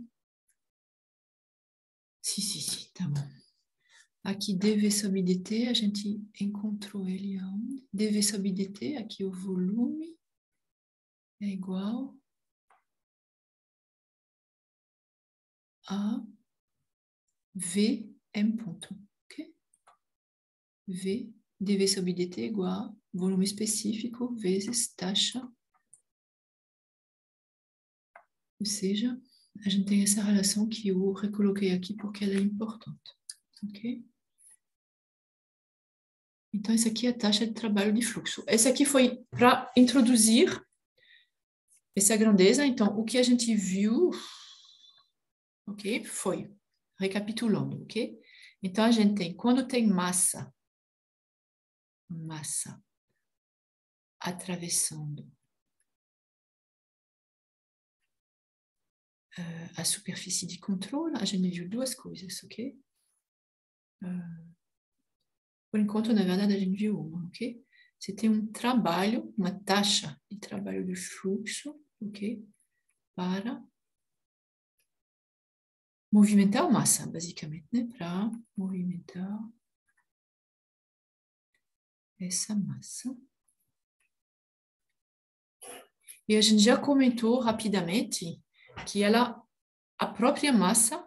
Sim, tá bom. Aqui, dV sobre dt, a gente encontrou ele aonde? dV sobre dt, aqui o volume é igual a Vm ponto, ok? V, dV sobre dt é igual a volume específico vezes taxa. Ou seja, a gente tem essa relação que eu recoloquei aqui porque ela é importante, ok? Então, essa aqui é a taxa de trabalho de fluxo. Essa aqui foi para introduzir essa grandeza. Então, o que a gente viu, ok? Foi, recapitulando, ok? Então, a gente tem, quando tem massa atravessando a superfície de controle, a gente viu duas coisas, ok? Por enquanto, na verdade, a gente viu uma, ok? Você tem um trabalho, uma taxa de trabalho de fluxo, ok? Para movimentar a massa, basicamente, né? Para movimentar essa massa. E a gente já comentou rapidamente que a própria massa,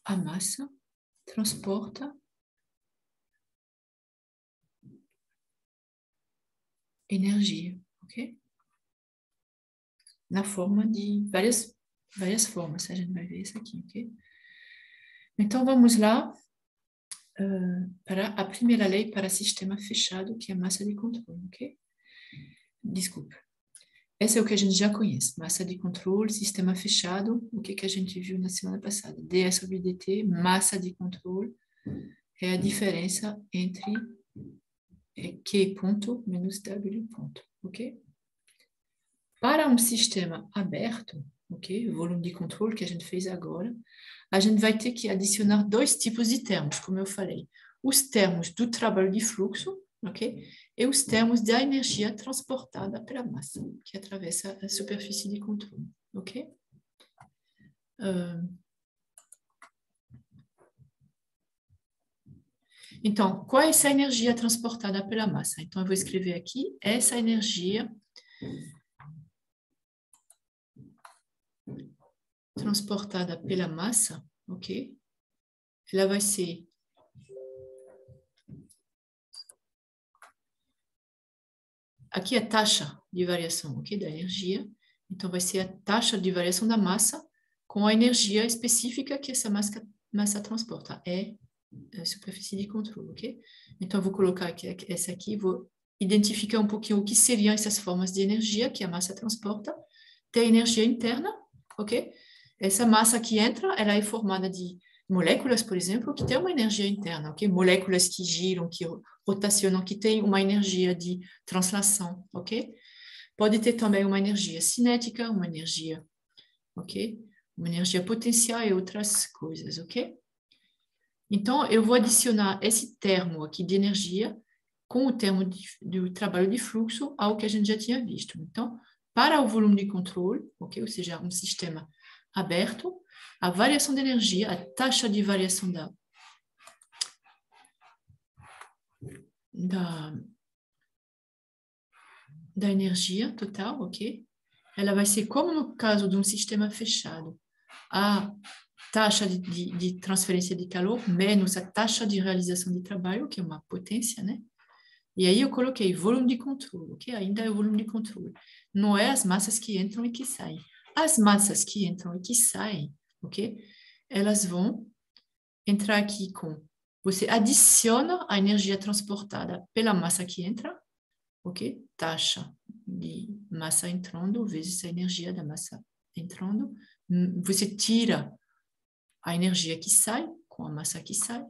a massa transporta energia, ok? Na forma de várias formas, a gente vai ver isso aqui, ok? Então, vamos lá para a primeira lei para sistema fechado, que é a massa de controle, ok? Desculpa. Esse é o que a gente já conhece, massa de controle, sistema fechado, o que a gente viu na semana passada. dS sobre dt, massa de controle, é a diferença entre Q ponto menos W ponto, ok? Para um sistema aberto, ok? O volume de controle que a gente fez agora, a gente vai ter que adicionar dois tipos de termos, como eu falei. Os termos do trabalho de fluxo, ok? E os termos da energia transportada pela massa, que atravessa a superfície de controle, ok? Então, qual é essa energia transportada pela massa? Então, eu vou escrever aqui, essa energia transportada pela massa, ok? Ela vai ser aqui a taxa de variação, ok, da energia. Então, vai ser a taxa de variação da massa com a energia específica que essa massa transporta. É a superfície de controle, ok? Então, eu vou colocar aqui, essa aqui, vou identificar um pouquinho o que seriam essas formas de energia que a massa transporta. Tem energia interna, ok? Essa massa que entra, ela é formada de moléculas, por exemplo, que têm uma energia interna, ok? Moléculas que giram, que rotacionam, que têm uma energia de translação, ok? Pode ter também uma energia cinética, uma energia, ok? Uma energia potencial e outras coisas, ok? Então, eu vou adicionar esse termo aqui de energia com o termo do trabalho de fluxo ao que a gente já tinha visto. Então, para o volume de controle, ok? Ou seja, um sistema aberto, a variação de energia, a taxa de variação da energia total, ok? Ela vai ser como no caso de um sistema fechado, a taxa de transferência de calor menos a taxa de realização de trabalho, que é uma potência, né? E aí eu coloquei volume de controle, ok? Ainda é o volume de controle. Não é as massas que entram e que saem. As massas que entram e que saem, ok? Elas vão entrar aqui com... Você adiciona a energia transportada pela massa que entra, ok? Taxa de massa entrando vezes a energia da massa entrando. Você tira a energia que sai com a massa que sai.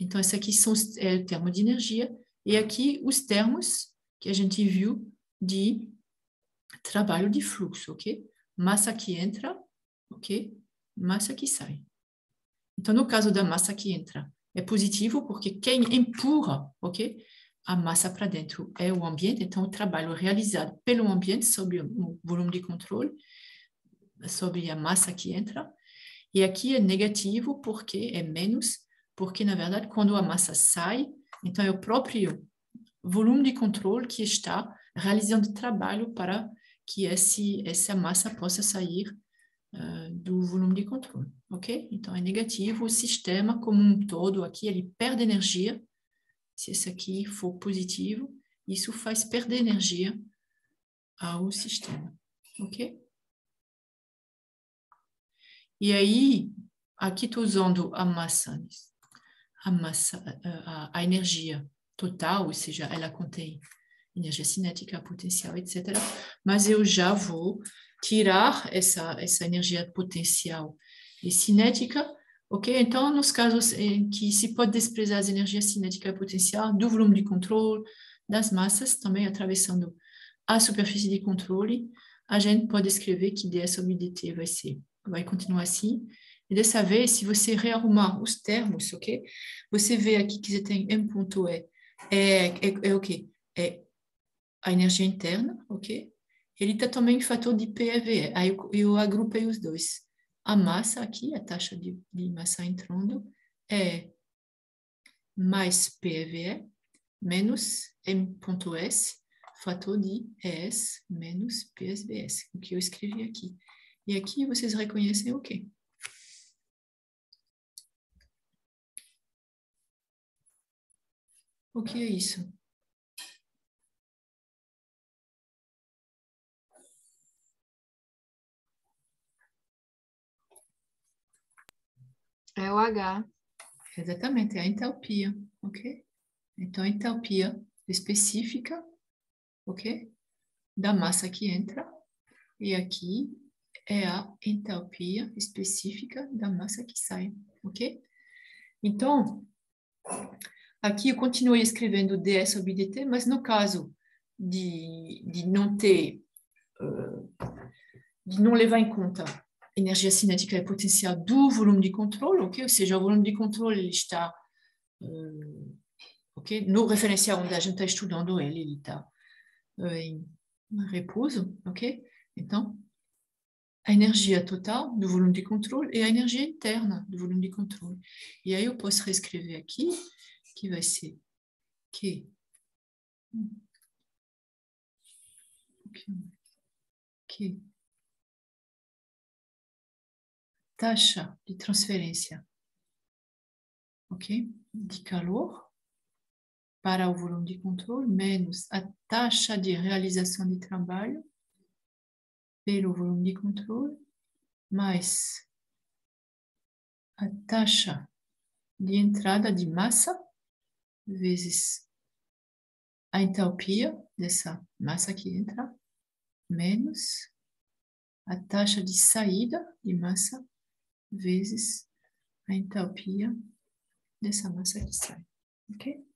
Então, esse aqui é o termo de energia. E aqui os termos que a gente viu de trabalho de fluxo, ok? Massa que entra, ok? Massa que sai. Então, no caso da massa que entra, é positivo porque quem empurra, ok? a massa para dentro é o ambiente, então o trabalho realizado pelo ambiente sobre o volume de controle, sobre a massa que entra, e aqui é negativo porque é menos, porque na verdade quando a massa sai, então é o próprio volume de controle que está realizando trabalho para que essa massa possa sair do volume de controle, ok? Então é negativo, o sistema como um todo aqui, ele perde energia. Se esse aqui for positivo, isso faz perder energia ao sistema, ok? E aí, aqui estou usando a massa, a energia total, ou seja, ela contém energia cinética, potencial, etc. Mas eu já vou tirar essa energia potencial e cinética, ok? Então, nos casos em que se pode desprezar as energias cinética e potencial do volume de controle, das massas, também atravessando a superfície de controle, a gente pode escrever que ds sobre dt vai continuar assim. E dessa vez, se você rearrumar os termos, ok? Você vê aqui que você tem m.e é o quê? É a energia interna, ok? Ele está também em fator de PeVe. Aí eu agrupei os dois. A massa aqui, a taxa de massa entrando, é mais PeVe menos m.s, fator de ES menos PSBS, o que eu escrevi aqui. E aqui vocês reconhecem o quê? O que é isso? É o H. Exatamente, é a entalpia, ok? Então, a entalpia específica, ok? Da massa que entra, e aqui é a entalpia específica da massa que sai, ok? Então, aqui eu continuei escrevendo ds sobre dt, mas no caso de não ter, de não levar em conta energia cinética e potencial do volume de controle, ok? Ou seja, o volume de controle ele está, ok? No referencial onde a gente está estudando ele está em repouso, ok? Então, a energia total do volume de controle e a energia interna do volume de controle. E aí eu posso reescrever aqui, que vai ser que taxa de transferência, ok? De calor para o volume de controle menos a taxa de realização de trabalho pelo volume de controle mais a taxa de entrada de massa vezes a entalpia dessa massa que entra menos a taxa de saída de massa vezes a entalpia dessa massa que sai, ok?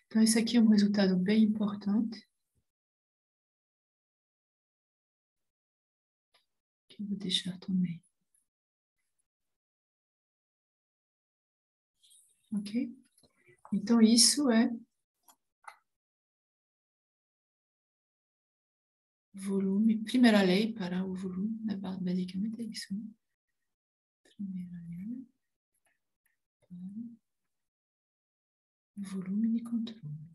Então, esse aqui é um resultado bem importante, que eu vou deixar também. Ok? Então, isso é volume, primeira lei para o volume, né? Basicamente é isso, né? Primeira lei para o volume de controle.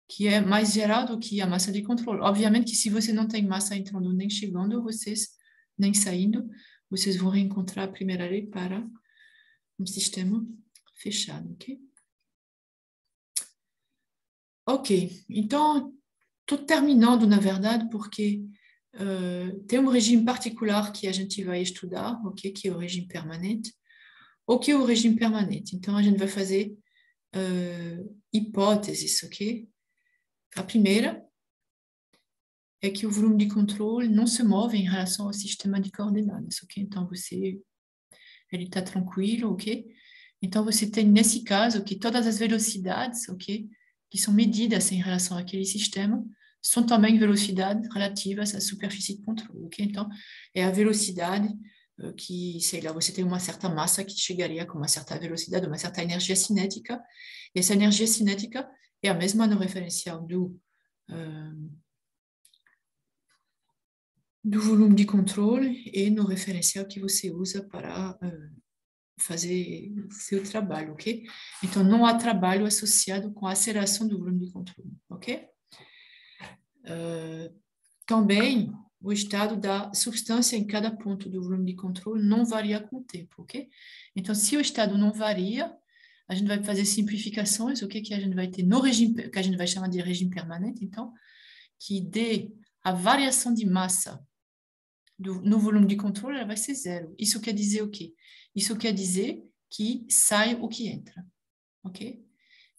Que é mais geral do que a massa de controle. Obviamente que se você não tem massa entrando nem chegando, vocês nem saindo, vocês vão reencontrar a primeira lei para um sistema fechado, ok? Ok, então, estou terminando, na verdade, porque tem um regime particular que a gente vai estudar, ok? Que é o regime permanente. O que é o regime permanente? Então, a gente vai fazer hipóteses, ok? A primeira é que o volume de controle não se move em relação ao sistema de coordenadas, ok? Então, ele está tranquilo, ok? Então, você tem, nesse caso, que todas as velocidades, ok? Que são medidas em relação àquele sistema, são também velocidades relativas à superfície de controle, ok? Então, é a velocidade que, sei lá, você tem uma certa massa que chegaria com uma certa velocidade, uma certa energia cinética, e essa energia cinética é a mesma no referencial do volume de controle e no referencial que você usa para fazer seu trabalho, ok? Então, não há trabalho associado com a aceleração do volume de controle, ok? Também, o estado da substância em cada ponto do volume de controle não varia com o tempo, ok? Então, se o estado não varia, a gente vai fazer simplificações, ok? Que a gente vai ter no regime, que a gente vai chamar de regime permanente, então, que dê a variação de massa no volume de controle, ela vai ser zero. Isso quer dizer o quê? Isso quer dizer que sai o que entra, ok?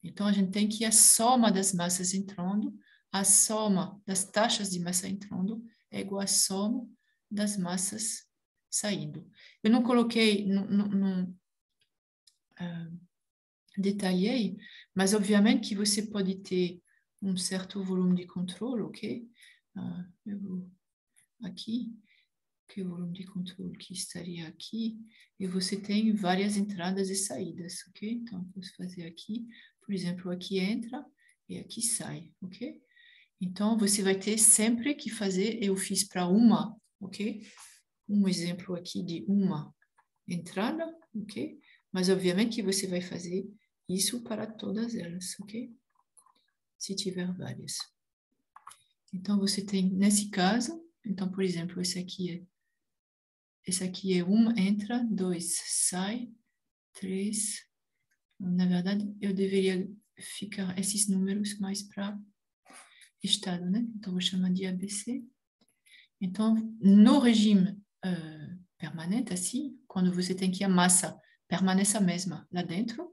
Então, a gente tem que a soma das massas entrando, a soma das taxas de massa entrando é igual à soma das massas saindo. Eu não coloquei, não detalhei, mas obviamente que você pode ter um certo volume de controle, ok? Eu vou aqui, que o volume de controle que estaria aqui, e você tem várias entradas e saídas, ok? Então, eu posso fazer aqui, por exemplo, aqui entra e aqui sai, ok? Então, você vai ter sempre que fazer, eu fiz para uma, ok? Um exemplo aqui de uma entrada, ok? Mas, obviamente, que você vai fazer isso para todas elas, ok? Se tiver várias. Então, você tem, nesse caso, então, por exemplo, esse aqui é um, entra, 2, sai, 3. Na verdade, eu deveria ficar esses números mais para estado, né? Então, vou chamar de ABC. Então, no regime permanente, assim, quando você tem que a massa permaneça a mesma lá dentro,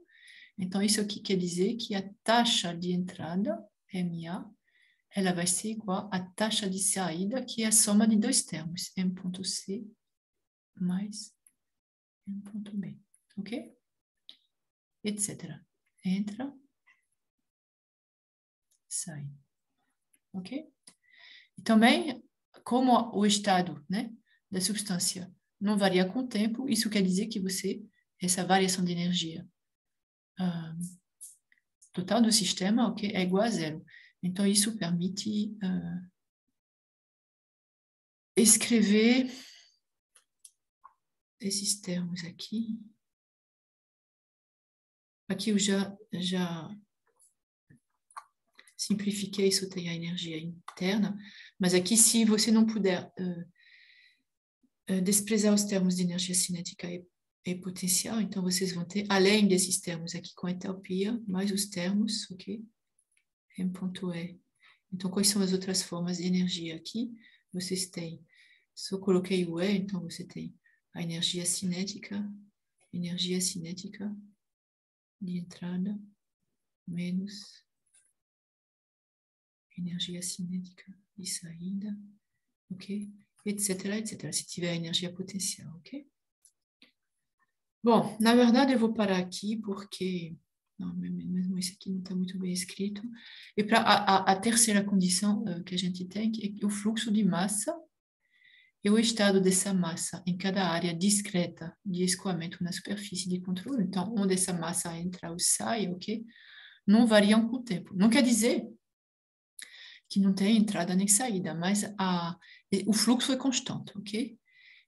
então isso aqui quer dizer que a taxa de entrada, MA, ela vai ser igual à taxa de saída, que é a soma de dois termos, M.C mais M.B, ok? Etc. Entra, sai, ok? E também, como o estado, né, da substância não varia com o tempo, isso quer dizer que essa variação de energia total do sistema, ok, é igual a zero. Então, isso permite escrever esses termos aqui. Aqui eu já simplifiquei, soltei a energia interna, mas aqui, se você não puder desprezar os termos de energia cinética e potencial, então vocês vão ter, além desses termos aqui com entalpia, mais os termos, ok? M.E. Então, quais são as outras formas de energia aqui? Vocês têm, se eu coloquei o E, então você tem a energia cinética de entrada, menos energia cinética de saída, ok? Etc, etc. Se tiver energia potencial, ok? Bom, na verdade eu vou parar aqui porque não, mesmo isso aqui não está muito bem escrito. E para a terceira condição que a gente tem é que o fluxo de massa e o estado dessa massa em cada área discreta de escoamento na superfície de controle, então onde essa massa entra ou sai, ok? Não variam com o tempo. Não quer dizer que não tem entrada nem saída, mas o fluxo é constante, ok?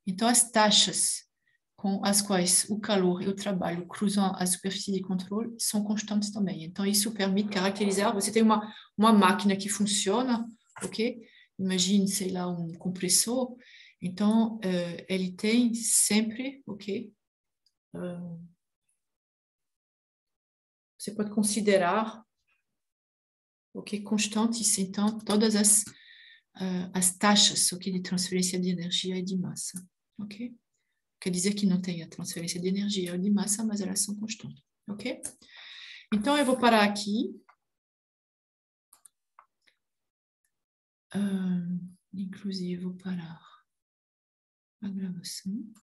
Então as taxas com as quais o calor e o trabalho cruzam a superfície de controle são constantes também. Então, isso permite caracterizar, você tem uma máquina que funciona, ok? Imagine, sei lá, um compressor. Então, ele tem sempre, ok? Você pode considerar, ok, constantes, então, todas as taxas, ok, de transferência de energia e de massa, ok? Quer dizer que não tem a transferência de energia ou de massa, mas elas são constantes, ok? Então, eu vou parar aqui. Inclusive, vou parar a gravação.